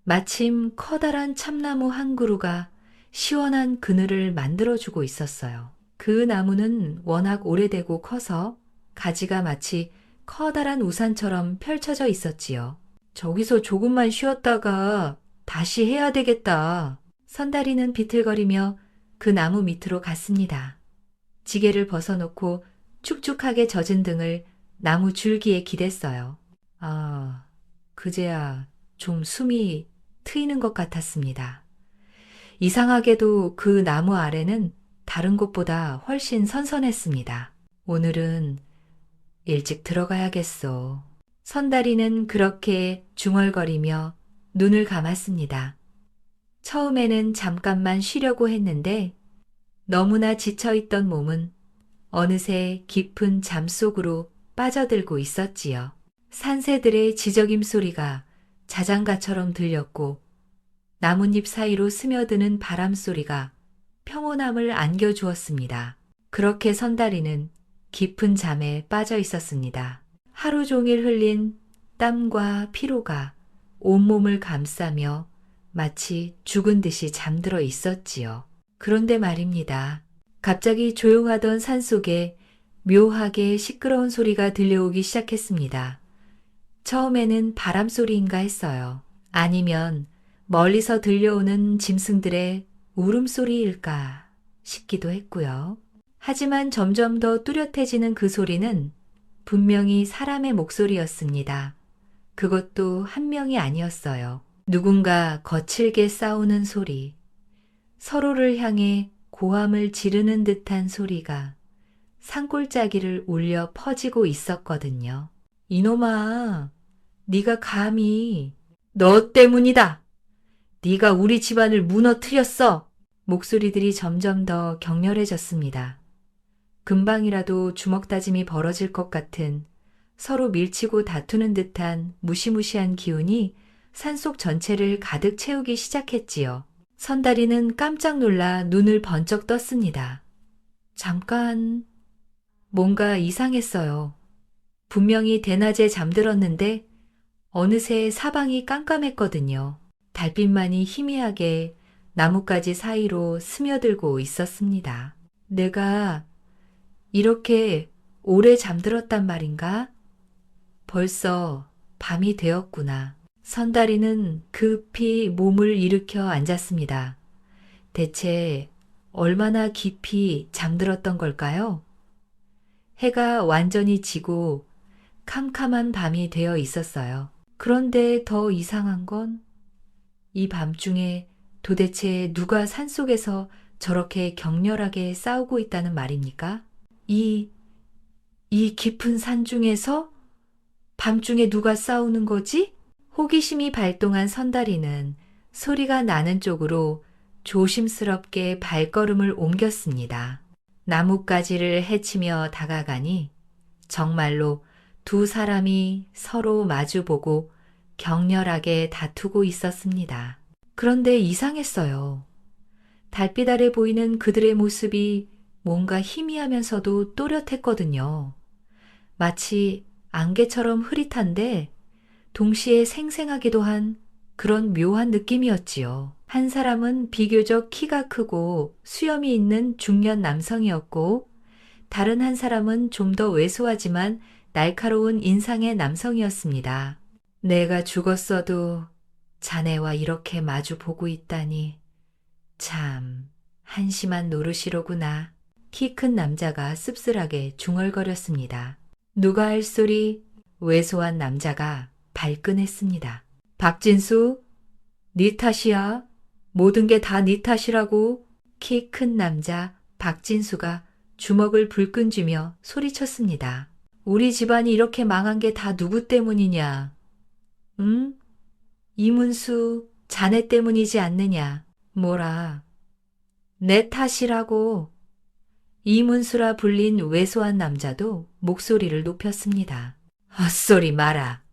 마침 커다란 참나무 한 그루가 시원한 그늘을 만들어주고 있었어요. 그 나무는 워낙 오래되고 커서 가지가 마치 커다란 우산처럼 펼쳐져 있었지요. 저기서 조금만 쉬었다가 다시 해야 되겠다. 선다리는 비틀거리며 그 나무 밑으로 갔습니다. 지게를 벗어놓고 축축하게 젖은 등을 나무 줄기에 기댔어요. 그제야 좀 숨이 트이는 것 같았습니다. 이상하게도 그 나무 아래는 다른 곳보다 훨씬 선선했습니다. 오늘은 일찍 들어가야겠어. 선다리는 그렇게 중얼거리며 눈을 감았습니다. 처음에는 잠깐만 쉬려고 했는데 너무나 지쳐있던 몸은 어느새 깊은 잠 속으로 빠져들고 있었지요. 산새들의 지저귐 소리가 자장가처럼 들렸고 나뭇잎 사이로 스며드는 바람 소리가 평온함을 안겨주었습니다. 그렇게 선다리는 깊은 잠에 빠져 있었습니다. 하루 종일 흘린 땀과 피로가 온몸을 감싸며 마치 죽은 듯이 잠들어 있었지요. 그런데 말입니다. 갑자기 조용하던 산속에 묘하게 시끄러운 소리가 들려오기 시작했습니다. 처음에는 바람 소리인가 했어요. 아니면 멀리서 들려오는 짐승들의 울음소리일까 싶기도 했고요. 하지만 점점 더 뚜렷해지는 그 소리는 분명히 사람의 목소리였습니다. 그것도 한 명이 아니었어요. 누군가 거칠게 싸우는 소리, 서로를 향해 고함을 지르는 듯한 소리가 산골짜기를 울려 퍼지고 있었거든요. 이놈아, 네가 감히 너 때문이다. 네가 우리 집안을 무너뜨렸어. 목소리들이 점점 더 격렬해졌습니다. 금방이라도 주먹 다짐이 벌어질 것 같은 서로 밀치고 다투는 듯한 무시무시한 기운이 산속 전체를 가득 채우기 시작했지요. 선다리는 깜짝 놀라 눈을 번쩍 떴습니다. 잠깐, 뭔가 이상했어요. 분명히 대낮에 잠들었는데 어느새 사방이 깜깜했거든요. 달빛만이 희미하게 나뭇가지 사이로 스며들고 있었습니다. 내가 이렇게 오래 잠들었단 말인가? 벌써 밤이 되었구나. 선다리는 급히 몸을 일으켜 앉았습니다. 대체 얼마나 깊이 잠들었던 걸까요? 해가 완전히 지고 캄캄한 밤이 되어 있었어요. 그런데 더 이상한 건 이 밤중에 도대체 누가 산속에서 저렇게 격렬하게 싸우고 있다는 말입니까? 이 깊은 산 중에서 밤중에 누가 싸우는 거지? 호기심이 발동한 선다리는 소리가 나는 쪽으로 조심스럽게 발걸음을 옮겼습니다. 나뭇가지를 헤치며 다가가니 정말로 두 사람이 서로 마주보고 격렬하게 다투고 있었습니다. 그런데 이상했어요. 달빛 아래 보이는 그들의 모습이 뭔가 희미하면서도 또렷했거든요. 마치 안개처럼 흐릿한데 동시에 생생하기도 한 그런 묘한 느낌이었지요. 한 사람은 비교적 키가 크고 수염이 있는 중년 남성이었고 다른 한 사람은 좀 더 왜소하지만 날카로운 인상의 남성이었습니다. 내가 죽었어도 자네와 이렇게 마주 보고 있다니 참 한심한 노릇이로구나. 키 큰 남자가 씁쓸하게 중얼거렸습니다. 누가 할 소리 왜소한 남자가 발끈했습니다. 박진수, 네 탓이야. 모든 게 다 네 탓이라고. 키 큰 남자 박진수가 주먹을 불끈 쥐며 소리쳤습니다. 우리 집안이 이렇게 망한 게 다 누구 때문이냐? 응? 이문수, 자네 때문이지 않느냐? 뭐라? 내 탓이라고. 이문수라 불린 왜소한 남자도 목소리를 높였습니다. 헛소리 마라.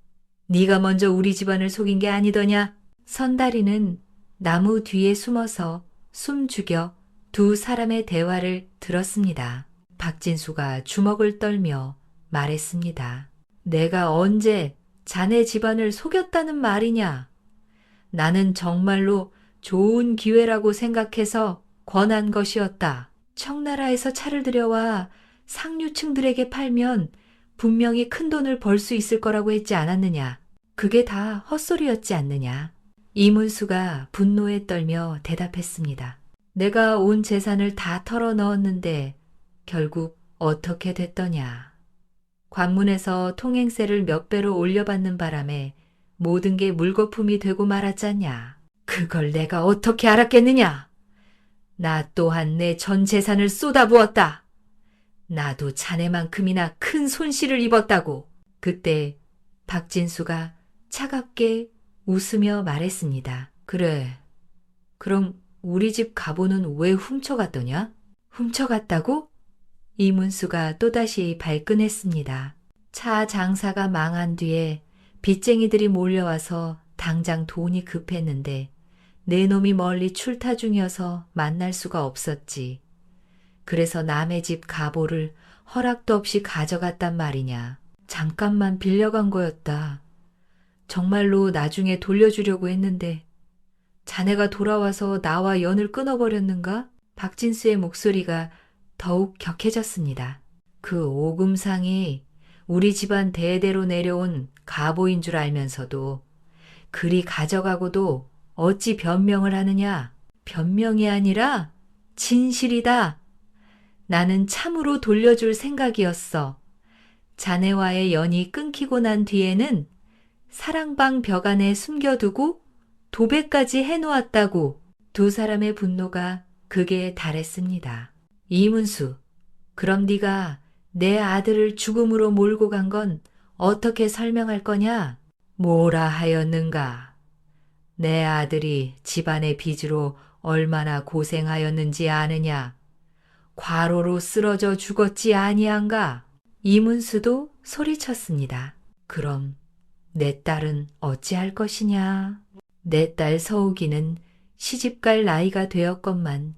네가 먼저 우리 집안을 속인 게 아니더냐? 선다리는 나무 뒤에 숨어서 숨 죽여 두 사람의 대화를 들었습니다. 박진수가 주먹을 떨며 말했습니다. 내가 언제 자네 집안을 속였다는 말이냐? 나는 정말로 좋은 기회라고 생각해서 권한 것이었다. 청나라에서 차를 들여와 상류층들에게 팔면 분명히 큰 돈을 벌 수 있을 거라고 했지 않았느냐? 그게 다 헛소리였지 않느냐? 이문수가 분노에 떨며 대답했습니다. 내가 온 재산을 다 털어 넣었는데 결국 어떻게 됐더냐? 관문에서 통행세를 몇 배로 올려받는 바람에 모든 게 물거품이 되고 말았잖냐. 그걸 내가 어떻게 알았겠느냐. 나 또한 내 전 재산을 쏟아부었다. 나도 자네만큼이나 큰 손실을 입었다고. 그때 박진수가 차갑게 웃으며 말했습니다. 그래, 그럼 우리 집 가보는 왜 훔쳐갔더냐? 훔쳐갔다고? 이문수가 또다시 발끈했습니다. 차 장사가 망한 뒤에 빚쟁이들이 몰려와서 당장 돈이 급했는데 내 놈이 멀리 출타 중이어서 만날 수가 없었지. 그래서 남의 집 가보를 허락도 없이 가져갔단 말이냐. 잠깐만 빌려간 거였다. 정말로 나중에 돌려주려고 했는데 자네가 돌아와서 나와 연을 끊어버렸는가? 박진수의 목소리가 더욱 격해졌습니다. 그 오금상이 우리 집안 대대로 내려온 가보인 줄 알면서도 그리 가져가고도 어찌 변명을 하느냐? 변명이 아니라 진실이다. 나는 참으로 돌려줄 생각이었어. 자네와의 연이 끊기고 난 뒤에는 사랑방 벽 안에 숨겨두고 도배까지 해놓았다고. 두 사람의 분노가 극에 달했습니다. 이문수, 그럼 네가 내 아들을 죽음으로 몰고 간 건 어떻게 설명할 거냐? 뭐라 하였는가? 내 아들이 집안의 빚으로 얼마나 고생하였는지 아느냐? 과로로 쓰러져 죽었지 아니한가? 이문수도 소리쳤습니다. 그럼 내 딸은 어찌할 것이냐? 내 딸 서욱이는 시집갈 나이가 되었건만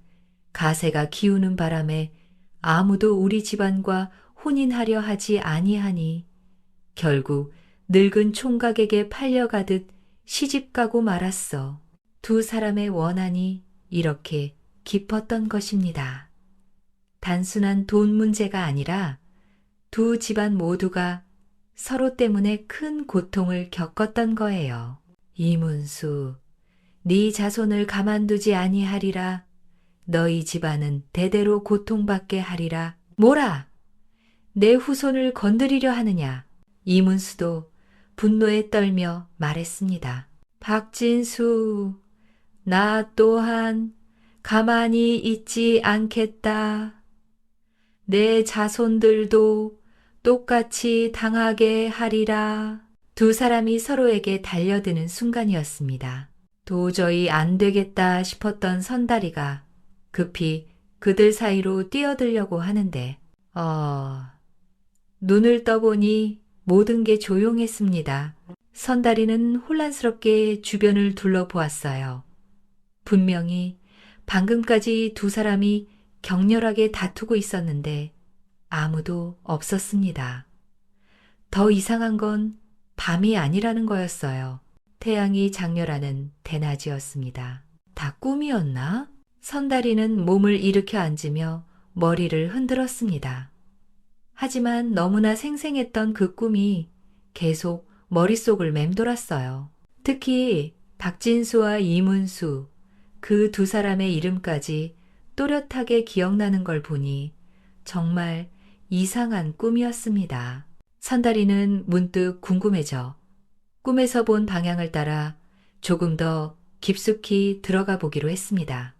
가세가 기우는 바람에 아무도 우리 집안과 혼인하려 하지 아니하니 결국 늙은 총각에게 팔려가듯 시집가고 말았어. 두 사람의 원한이 이렇게 깊었던 것입니다. 단순한 돈 문제가 아니라 두 집안 모두가 서로 때문에 큰 고통을 겪었던 거예요. 이문수, 네 자손을 가만두지 아니하리라. 너희 집안은 대대로 고통받게 하리라. 뭐라? 내 후손을 건드리려 하느냐? 이문수도 분노에 떨며 말했습니다. 박진수, 나 또한 가만히 있지 않겠다. 내 자손들도 똑같이 당하게 하리라. 두 사람이 서로에게 달려드는 순간이었습니다. 도저히 안 되겠다 싶었던 선다리가 급히 그들 사이로 뛰어들려고 하는데 눈을 떠보니 모든 게 조용했습니다. 선다리는 혼란스럽게 주변을 둘러보았어요. 분명히 방금까지 두 사람이 격렬하게 다투고 있었는데 아무도 없었습니다. 더 이상한 건 밤이 아니라는 거였어요. 태양이 장렬하는 대낮이었습니다. 다 꿈이었나? 선다리는 몸을 일으켜 앉으며 머리를 흔들었습니다. 하지만 너무나 생생했던 그 꿈이 계속 머릿속을 맴돌았어요. 특히 박진수와 이문수, 그 두 사람의 이름까지 또렷하게 기억나는 걸 보니 정말 이상한 꿈이었습니다. 선다리는 문득 궁금해져 꿈에서 본 방향을 따라 조금 더 깊숙이 들어가 보기로 했습니다.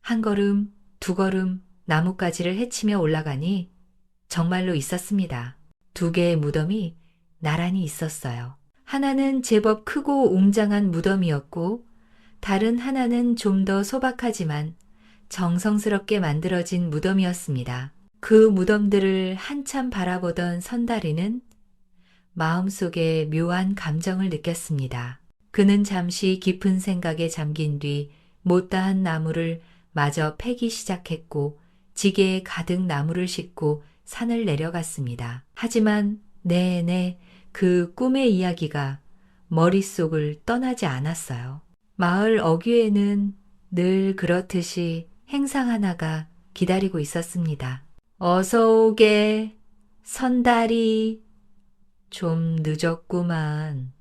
한 걸음, 두 걸음 나뭇가지를 헤치며 올라가니 정말로 있었습니다. 두 개의 무덤이 나란히 있었어요. 하나는 제법 크고 웅장한 무덤이었고 다른 하나는 좀 더 소박하지만 정성스럽게 만들어진 무덤이었습니다. 그 무덤들을 한참 바라보던 선다리는 마음속에 묘한 감정을 느꼈습니다. 그는 잠시 깊은 생각에 잠긴 뒤 못다한 나무를 마저 패기 시작했고 지게에 가득 나무를 싣고 산을 내려갔습니다. 하지만 내내 그 꿈의 이야기가 머릿속을 떠나지 않았어요. 마을 어귀에는 늘 그렇듯이 행상 하나가 기다리고 있었습니다. 어서 오게, 선다리. 좀 늦었구만.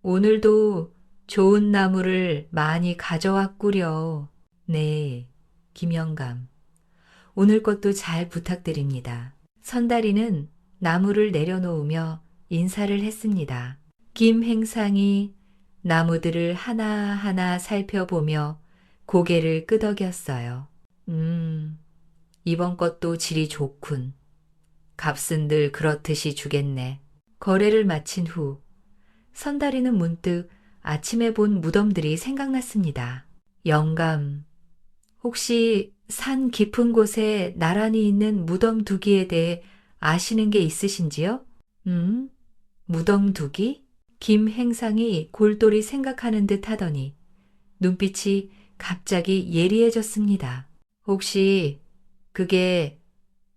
오늘도 좋은 나무를 많이 가져왔구려. 네, 김영감. 오늘 것도 잘 부탁드립니다. 선다리는 나무를 내려놓으며 인사를 했습니다. 김 행상이 나무들을 하나하나 살펴보며 고개를 끄덕였어요. 이번 것도 질이 좋군. 값은 늘 그렇듯이 주겠네. 거래를 마친 후 선다리는 문득 아침에 본 무덤들이 생각났습니다. 영감, 혹시 산 깊은 곳에 나란히 있는 무덤 두기에 대해 아시는 게 있으신지요? 무덤 두기? 김 행상이 골똘히 생각하는 듯 하더니 눈빛이 갑자기 예리해졌습니다. 혹시 그게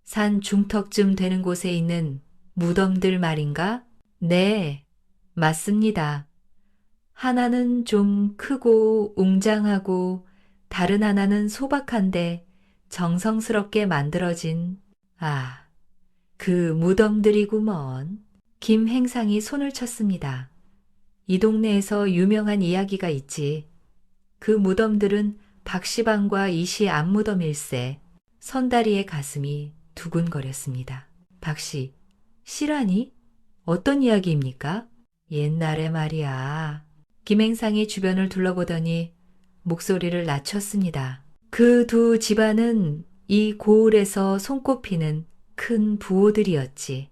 산 중턱쯤 되는 곳에 있는 무덤들 말인가? 네, 맞습니다. 하나는 좀 크고 웅장하고 다른 하나는 소박한데 정성스럽게 만들어진 그 무덤들이구먼. 김 행상이 손을 쳤습니다. 이 동네에서 유명한 이야기가 있지. 그 무덤들은 박시방과 이시 앞무덤일세. 선다리의 가슴이 두근거렸습니다. 박씨, 시라니? 어떤 이야기입니까? 옛날에 말이야. 김행상이 주변을 둘러보더니 목소리를 낮췄습니다. 그 두 집안은 이 고을에서 손꼽히는 큰 부호들이었지.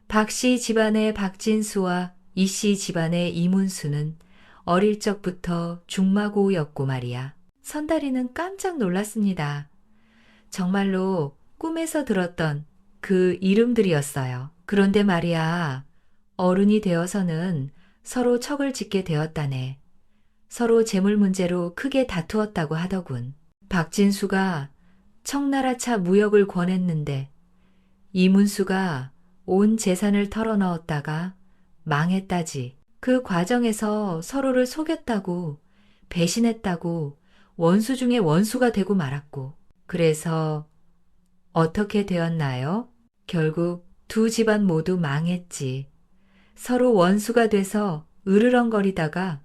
박씨 집안의 박진수와 이씨 집안의 이문수는 어릴 적부터 중마고우였고 말이야. 선달이는 깜짝 놀랐습니다. 정말로 꿈에서 들었던 그 이름들이었어요. 그런데 말이야, 어른이 되어서는 서로 척을 짓게 되었다네. 서로 재물 문제로 크게 다투었다고 하더군. 박진수가 청나라차 무역을 권했는데 이문수가 온 재산을 털어넣었다가 망했다지. 그 과정에서 서로를 속였다고, 배신했다고, 원수 중에 원수가 되고 말았고. 그래서 어떻게 되었나요? 결국 두 집안 모두 망했지. 서로 원수가 돼서 으르렁거리다가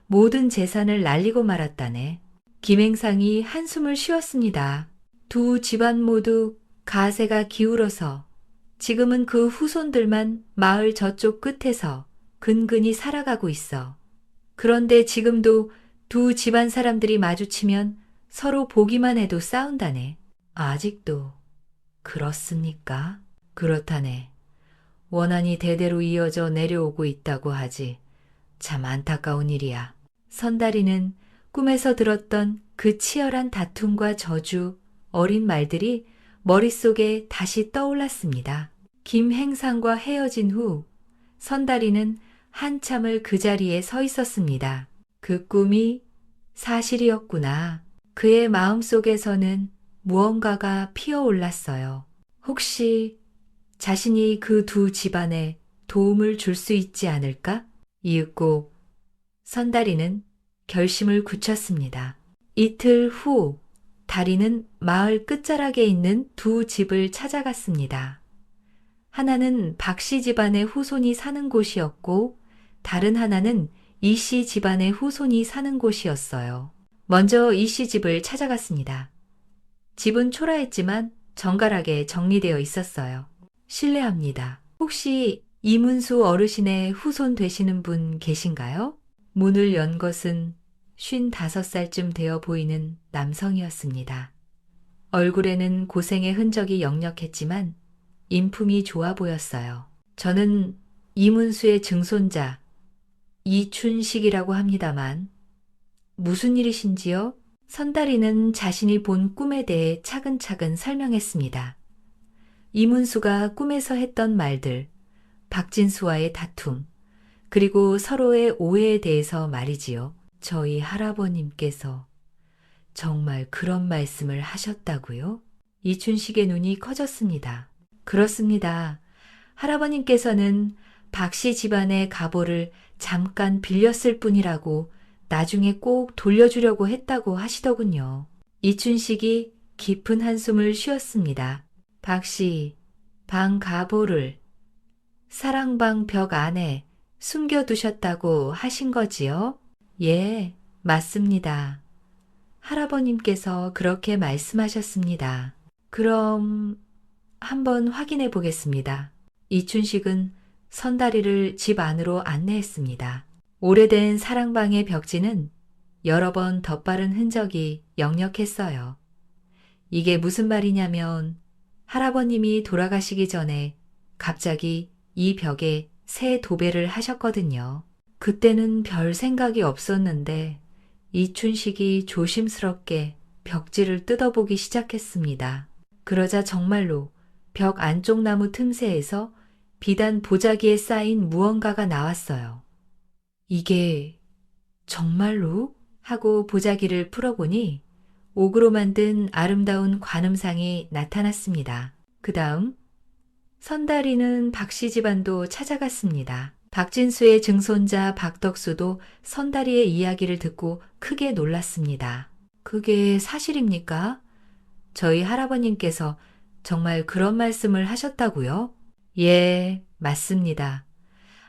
모든 재산을 날리고 말았다네. 김행상이 한숨을 쉬었습니다. 두 집안 모두 가세가 기울어서 지금은 그 후손들만 마을 저쪽 끝에서 근근히 살아가고 있어. 그런데 지금도 두 집안 사람들이 마주치면 서로 보기만 해도 싸운다네. 아직도 그렇습니까? 그렇다네. 원한이 대대로 이어져 내려오고 있다고 하지. 참 안타까운 일이야. 선달이는 꿈에서 들었던 그 치열한 다툼과 저주, 어린 말들이 머릿속에 다시 떠올랐습니다. 김행상과 헤어진 후 선달이는 한참을 그 자리에 서 있었습니다. 그 꿈이 사실이었구나. 그의 마음속에서는 무언가가 피어올랐어요. 혹시 자신이 그 두 집안에 도움을 줄 수 있지 않을까? 이윽고 선달이는 결심을 굳혔습니다. 이틀 후 다리는 마을 끝자락에 있는 두 집을 찾아갔습니다. 하나는 박씨 집안의 후손이 사는 곳이었고 다른 하나는 이씨 집안의 후손이 사는 곳이었어요. 먼저 이씨 집을 찾아갔습니다. 집은 초라했지만 정갈하게 정리되어 있었어요. 실례합니다. 혹시 이문수 어르신의 후손 되시는 분 계신가요? 문을 연 것은 55살쯤 되어 보이는 남성이었습니다. 얼굴에는 고생의 흔적이 역력했지만 인품이 좋아 보였어요. 저는 이문수의 증손자 이춘식이라고 합니다만 무슨 일이신지요? 선달이는 자신이 본 꿈에 대해 차근차근 설명했습니다. 이문수가 꿈에서 했던 말들, 박진수와의 다툼, 그리고 서로의 오해에 대해서 말이지요. 저희 할아버님께서 정말 그런 말씀을 하셨다고요? 이춘식의 눈이 커졌습니다. 그렇습니다. 할아버님께서는 박씨 집안의 가보를 잠깐 빌렸을 뿐이라고 나중에 꼭 돌려주려고 했다고 하시더군요. 이춘식이 깊은 한숨을 쉬었습니다. 박씨, 방 가보를 사랑방 벽 안에 숨겨두셨다고 하신 거지요? 예, 맞습니다. 할아버님께서 그렇게 말씀하셨습니다. 그럼 한번 확인해 보겠습니다. 이춘식은 선다리를 집 안으로 안내했습니다. 오래된 사랑방의 벽지는 여러 번 덧바른 흔적이 역력했어요. 이게 무슨 말이냐면 할아버님이 돌아가시기 전에 갑자기 이 벽에 새 도배를 하셨거든요. 그때는 별 생각이 없었는데 이춘식이 조심스럽게 벽지를 뜯어보기 시작했습니다. 그러자 정말로 벽 안쪽 나무 틈새에서 비단 보자기에 쌓인 무언가가 나왔어요. 이게 정말로? 하고 보자기를 풀어보니 옥으로 만든 아름다운 관음상이 나타났습니다. 그 다음 선달이는 박씨 집안도 찾아갔습니다. 박진수의 증손자 박덕수도 선달이의 이야기를 듣고 크게 놀랐습니다. 그게 사실입니까? 저희 할아버님께서 정말 그런 말씀을 하셨다고요? 예, 맞습니다.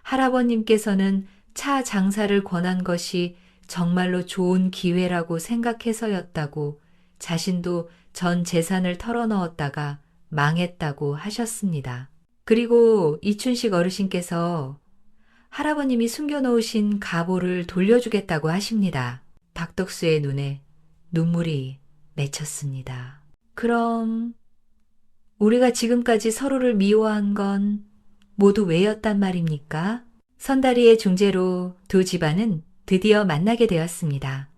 할아버님께서는 차 장사를 권한 것이 정말로 좋은 기회라고 생각해서였다고 자신도 전 재산을 털어넣었다가 망했다고 하셨습니다. 그리고 이춘식 어르신께서 할아버님이 숨겨놓으신 가보를 돌려주겠다고 하십니다. 박덕수의 눈에 눈물이 맺혔습니다. 그럼 우리가 지금까지 서로를 미워한 건 모두 왜였단 말입니까? 선다리의 중재로 두 집안은 드디어 만나게 되었습니다.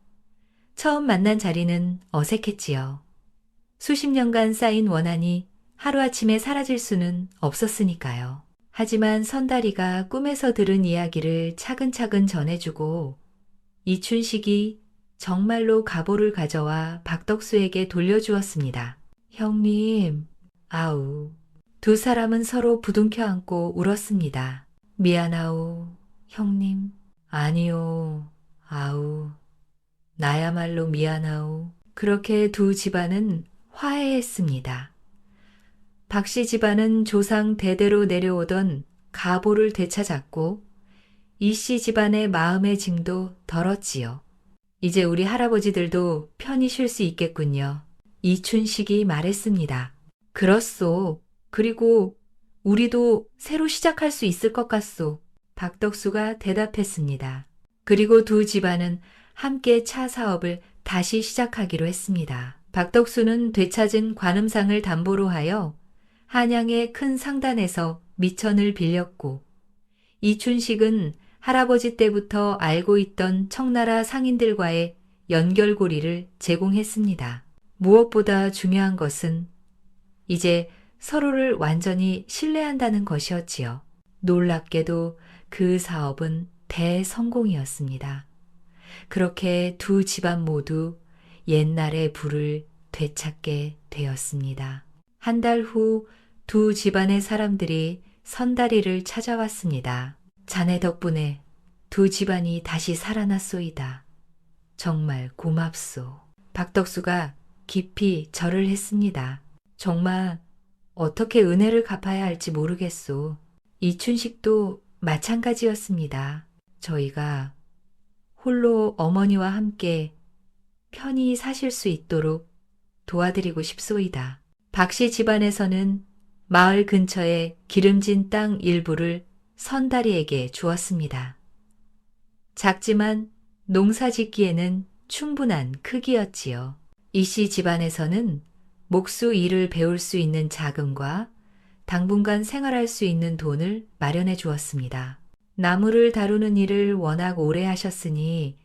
처음 만난 자리는 어색했지요. 수십 년간 쌓인 원한이 하루아침에 사라질 수는 없었으니까요. 하지만 선다리가 꿈에서 들은 이야기를 차근차근 전해주고 이춘식이 정말로 갑오를 가져와 박덕수에게 돌려주었습니다. 형님, 아우. 두 사람은 서로 부둥켜 안고 울었습니다. 미안하오, 형님. 아니요, 아우. 나야말로 미안하오. 그렇게 두 집안은 화해했습니다. 박씨 집안은 조상 대대로 내려오던 가보를 되찾았고 이씨 집안의 마음의 짐도 덜었지요. 이제 우리 할아버지들도 편히 쉴 수 있겠군요. 이춘식이 말했습니다. 그렇소. 그리고 우리도 새로 시작할 수 있을 것 같소. 박덕수가 대답했습니다. 그리고 두 집안은 함께 차 사업을 다시 시작하기로 했습니다. 박덕수는 되찾은 관음상을 담보로 하여 한양의 큰 상단에서 미천을 빌렸고 이춘식은 할아버지 때부터 알고 있던 청나라 상인들과의 연결고리를 제공했습니다. 무엇보다 중요한 것은 이제 서로를 완전히 신뢰한다는 것이었지요. 놀랍게도 그 사업은 대성공이었습니다. 그렇게 두 집안 모두 옛날의 부를 되찾게 되었습니다. 한 달 후 두 집안의 사람들이 선다리를 찾아왔습니다. 자네 덕분에 두 집안이 다시 살아났소이다. 정말 고맙소. 박덕수가 깊이 절을 했습니다. 정말 어떻게 은혜를 갚아야 할지 모르겠소. 이춘식도 마찬가지였습니다. 저희가 홀로 어머니와 함께 편히 사실 수 있도록 도와드리고 싶소이다. 박씨 집안에서는 마을 근처에 기름진 땅 일부를 선다리에게 주었습니다. 작지만 농사 짓기에는 충분한 크기였지요. 이씨 집안에서는 목수 일을 배울 수 있는 자금과 당분간 생활할 수 있는 돈을 마련해 주었습니다. 나무를 다루는 일을 워낙 오래 하셨으니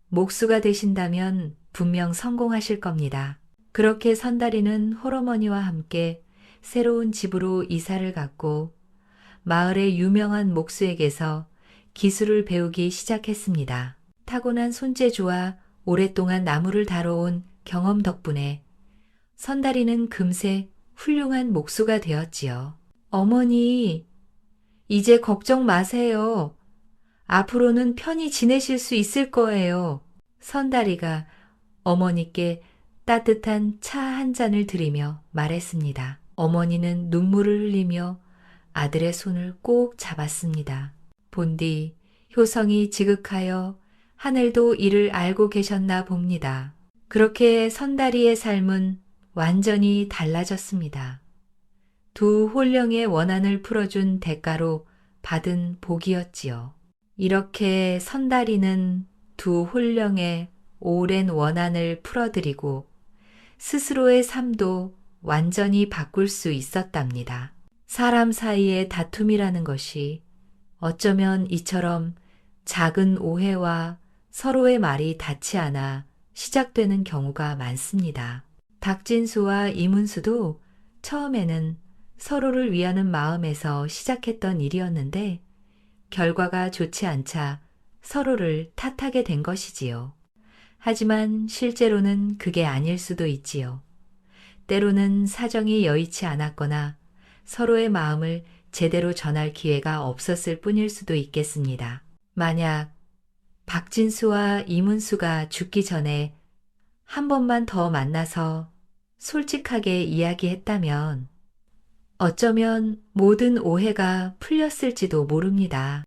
목수가 되신다면 분명 성공하실 겁니다. 그렇게 선다리는 홀어머니와 함께 새로운 집으로 이사를 갔고 마을의 유명한 목수에게서 기술을 배우기 시작했습니다. 타고난 손재주와 오랫동안 나무를 다뤄온 경험 덕분에 선다리는 금세 훌륭한 목수가 되었지요. 어머니, 이제 걱정 마세요. 앞으로는 편히 지내실 수 있을 거예요. 선다리가 어머니께 따뜻한 차 한 잔을 드리며 말했습니다. 어머니는 눈물을 흘리며 아들의 손을 꼭 잡았습니다. 본디 효성이 지극하여 하늘도 이를 알고 계셨나 봅니다. 그렇게 선다리의 삶은 완전히 달라졌습니다. 두 홀령의 원한을 풀어준 대가로 받은 복이었지요. 이렇게 선다리는 두 홀령의 오랜 원한을 풀어드리고 스스로의 삶도 완전히 바꿀 수 있었답니다. 사람 사이의 다툼이라는 것이 어쩌면 이처럼 작은 오해와 서로의 말이 닿지 않아 시작되는 경우가 많습니다. 박진수와 이문수도 처음에는 서로를 위하는 마음에서 시작했던 일이었는데 결과가 좋지 않자 서로를 탓하게 된 것이지요. 하지만 실제로는 그게 아닐 수도 있지요. 때로는 사정이 여의치 않았거나 서로의 마음을 제대로 전할 기회가 없었을 뿐일 수도 있겠습니다. 만약 박진수와 이문수가 죽기 전에 한 번만 더 만나서 솔직하게 이야기했다면 어쩌면 모든 오해가 풀렸을지도 모릅니다.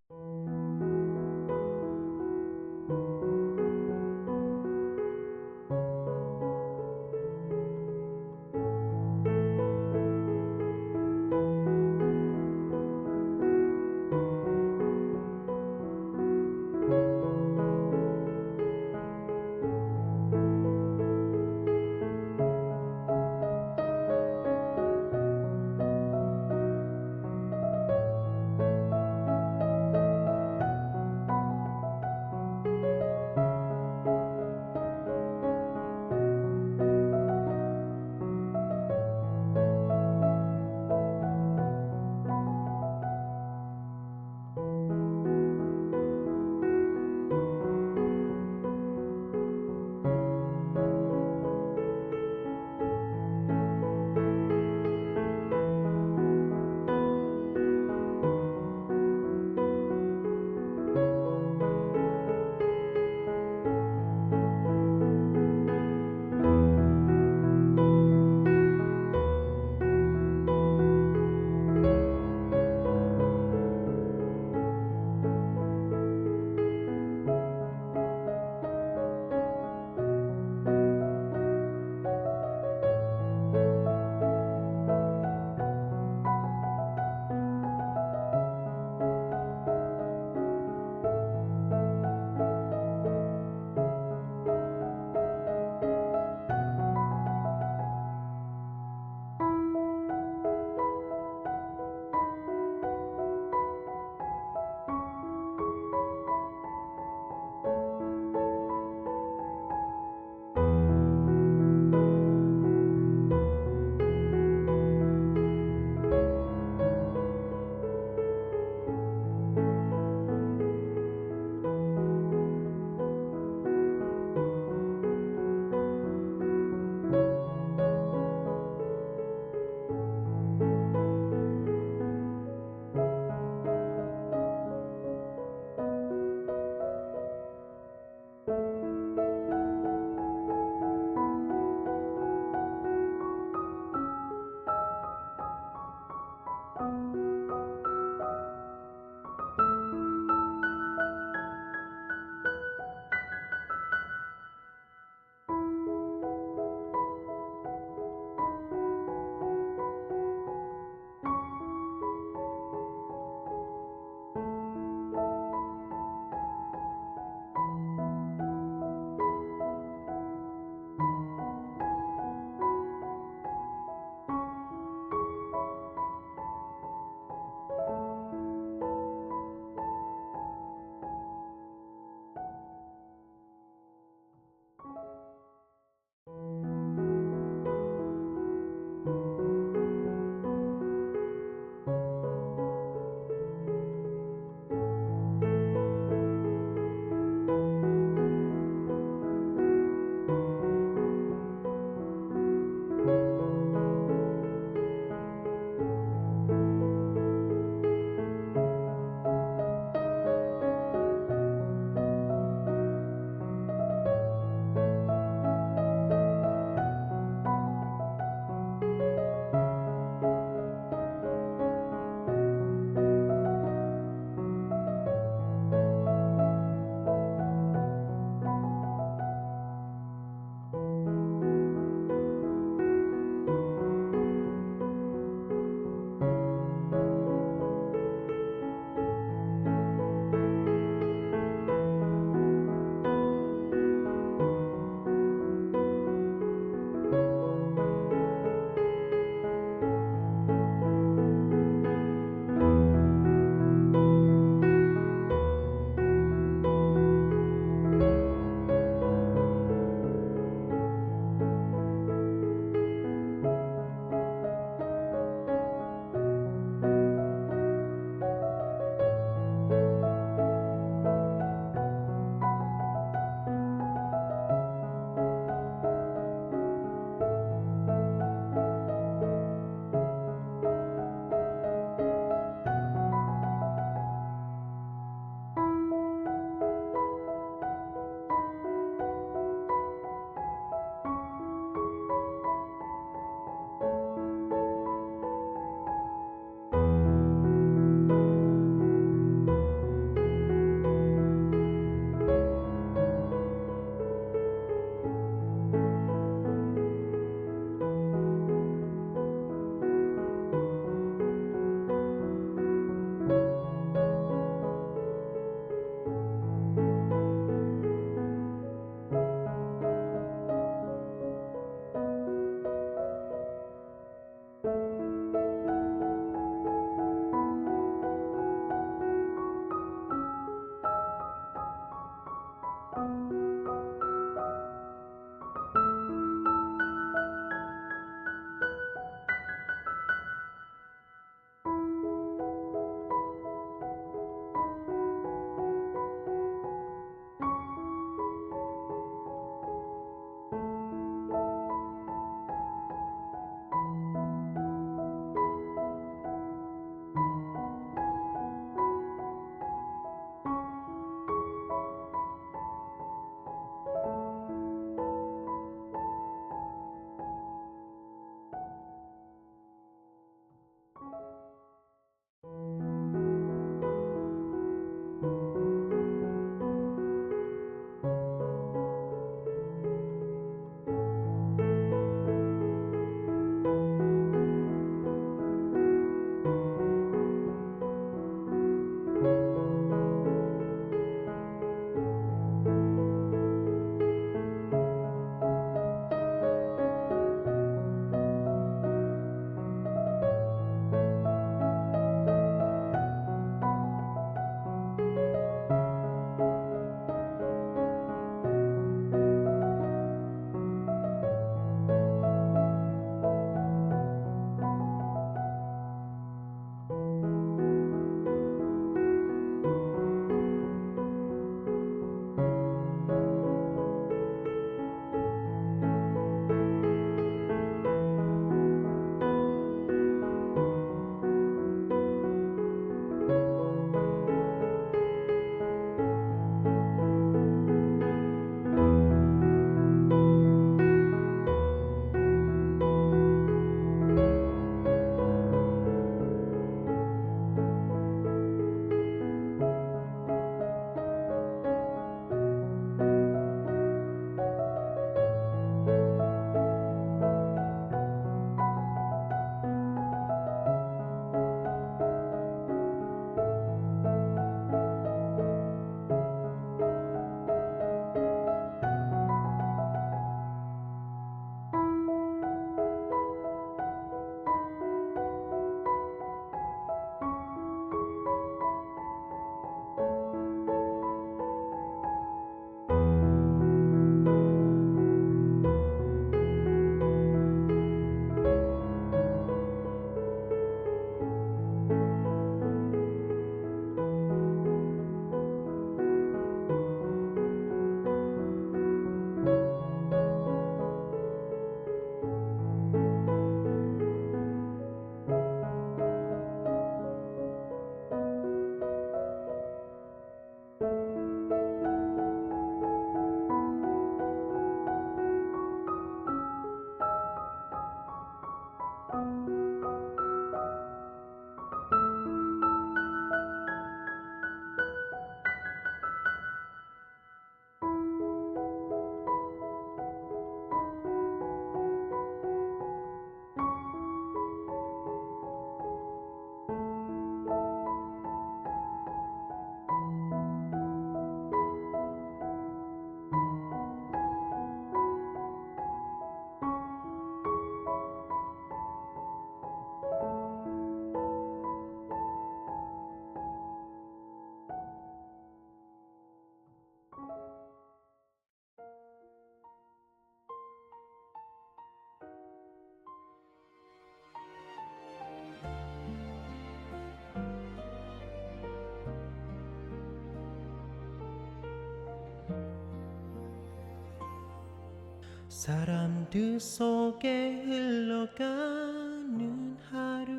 사람들 속에 흘러가는 하루,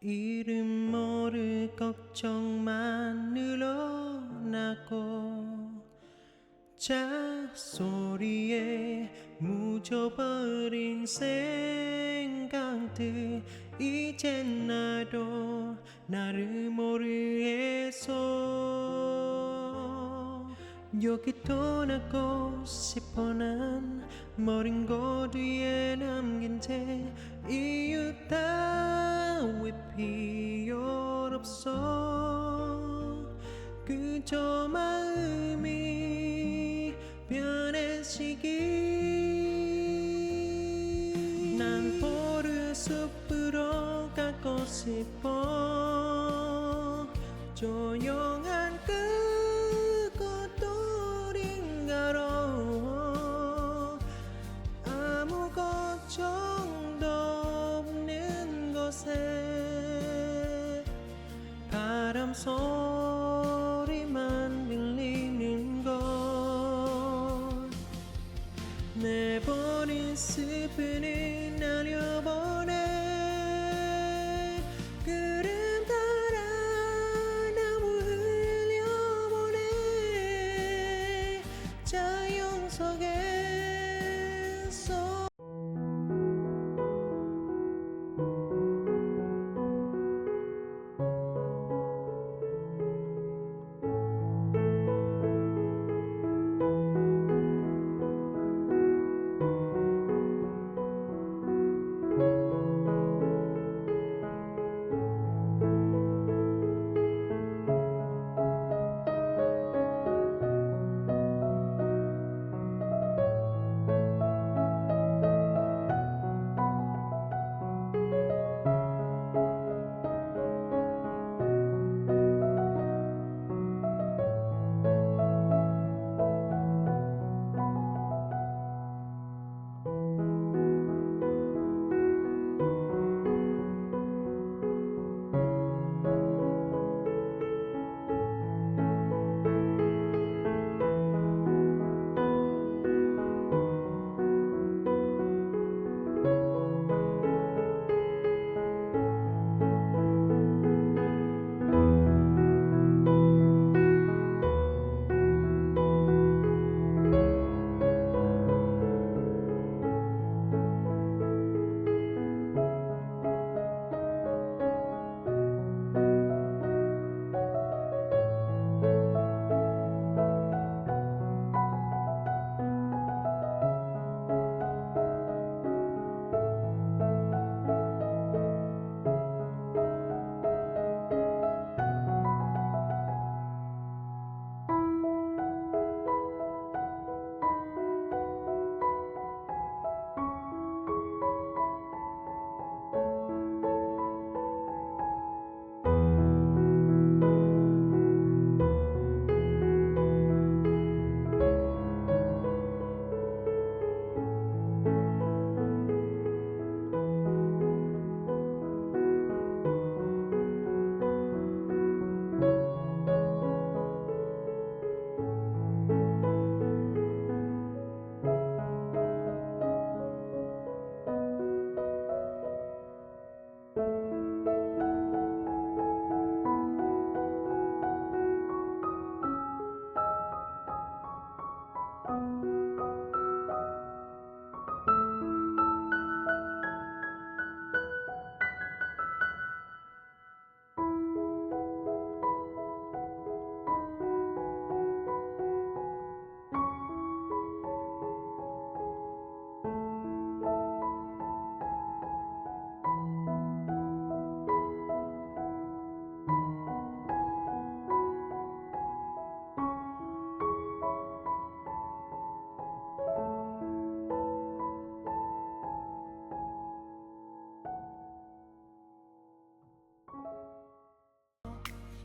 이름 모를 걱정만 늘어나고 잣소리에 묻어버린 생각들, 이젠 나도 나를 모르겠어. 여기 떠나고 싶어. 난 머린 곳 위에 남긴 채 이유 따위 필요 없어. 그저 마음이 변해지기. 난 포르숲으로 가고 싶어. 조용한 그곳도 소리만 들리는 곳 내버린 스푼을 날려보내 구름 따라 나무 흘려보내 자연 속에서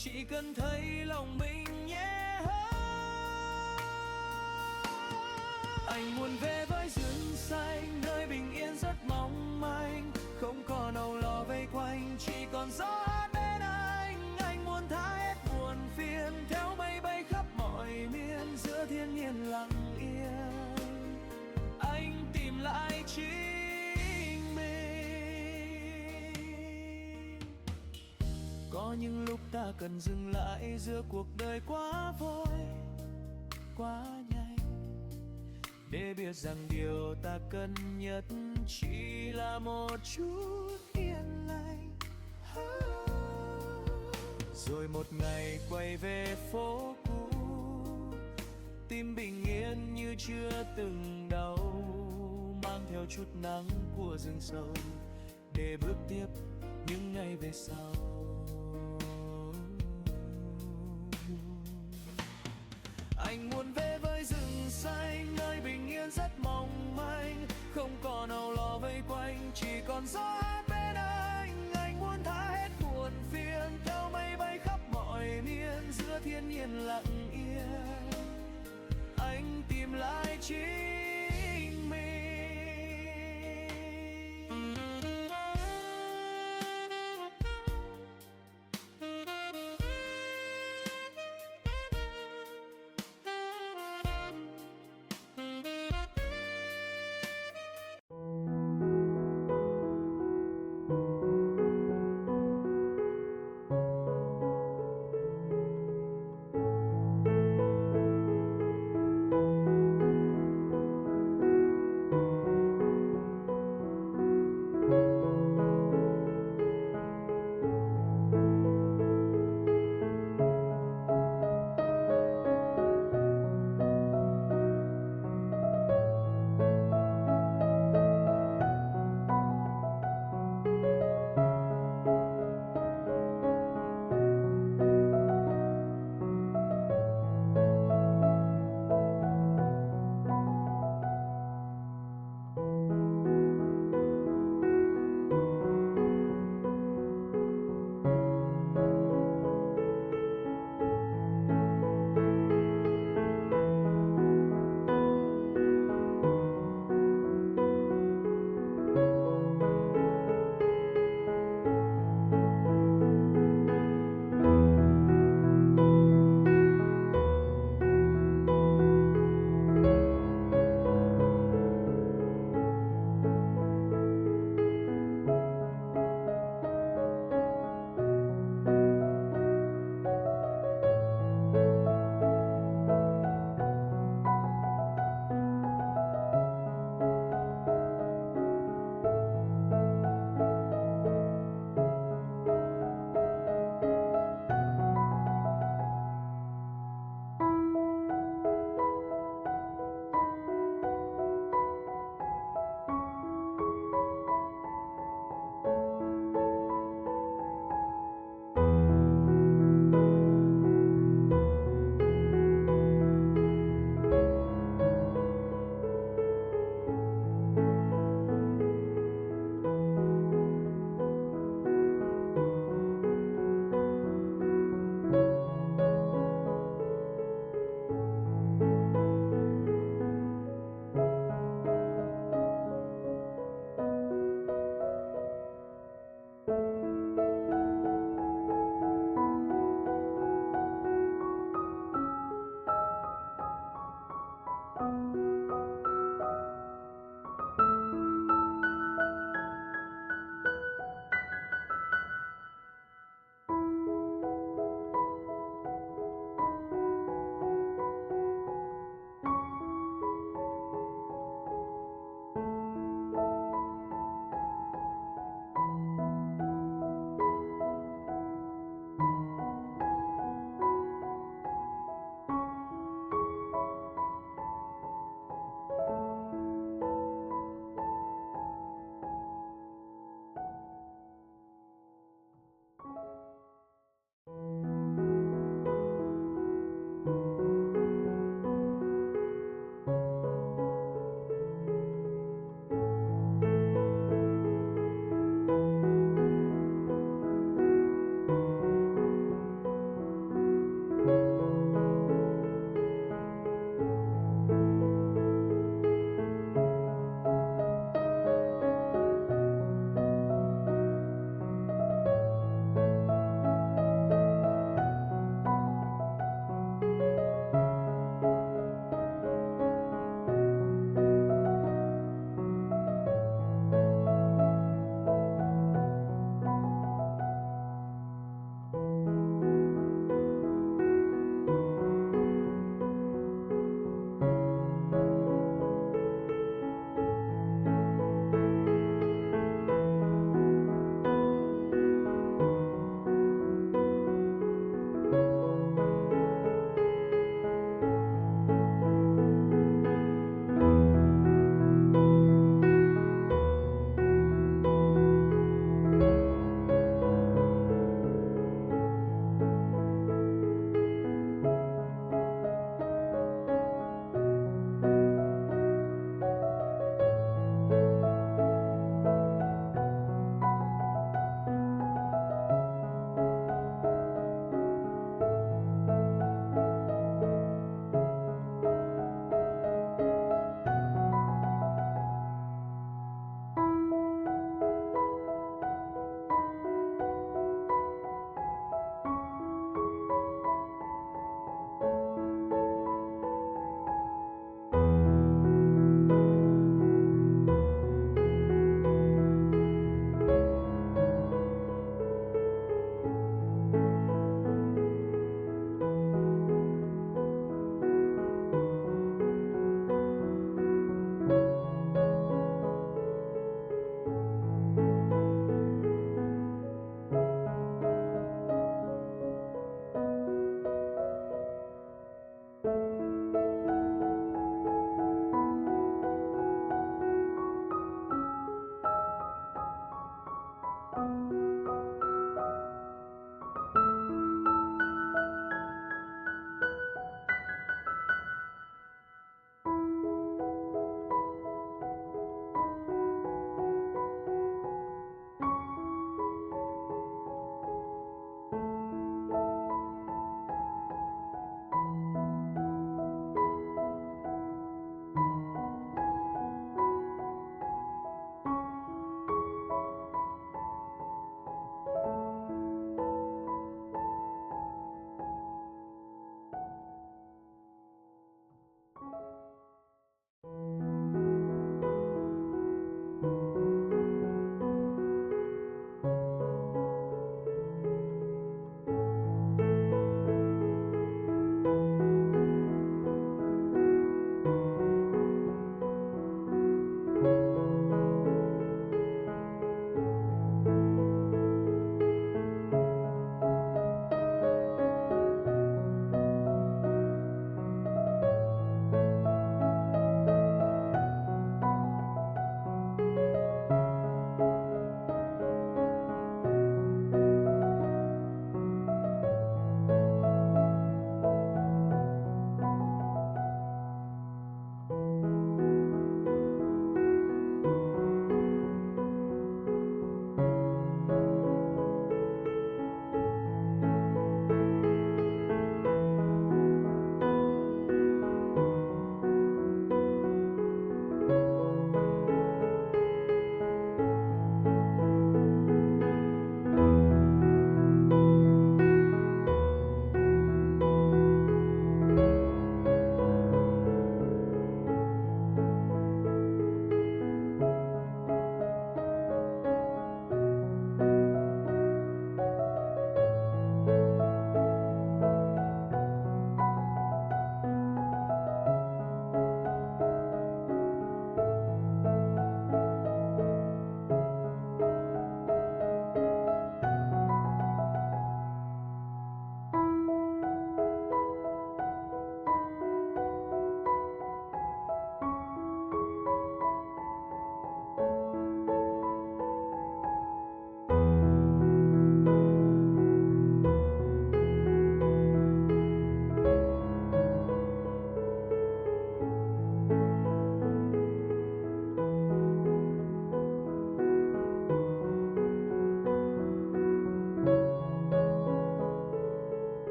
chỉ cần thấy lòng mình nhẹ hơn. Anh muốn về với rừng xanh, nơi bình yên rất mong manh, không còn âu lo vây quanh, chỉ còn gió hát bên anh. Anh muốn tha hết buồn phiền, theo mây bay khắp mọi miền, giữa thiên nhiên lặng yên. Anh tìm lại chính mình. Có những lúc ta cần dừng lại giữa cuộc đời quá vội, quá nhanh, để biết rằng điều ta cần nhất chỉ là một chút yên lành. Rồi một ngày quay về phố cũ, tim bình yên như chưa từng đau, mang theo chút nắng của rừng sâu để bước tiếp những ngày về sau. Anh muốn về với rừng xanh, nơi bình yên rất mong manh, không còn âu lo vây quanh, chỉ còn gió hát bên anh. Anh muốn tha hết buồn phiền, theo mây bay khắp mọi miền, giữa thiên nhiên lặng yên. Anh tìm lại chính mình. anh.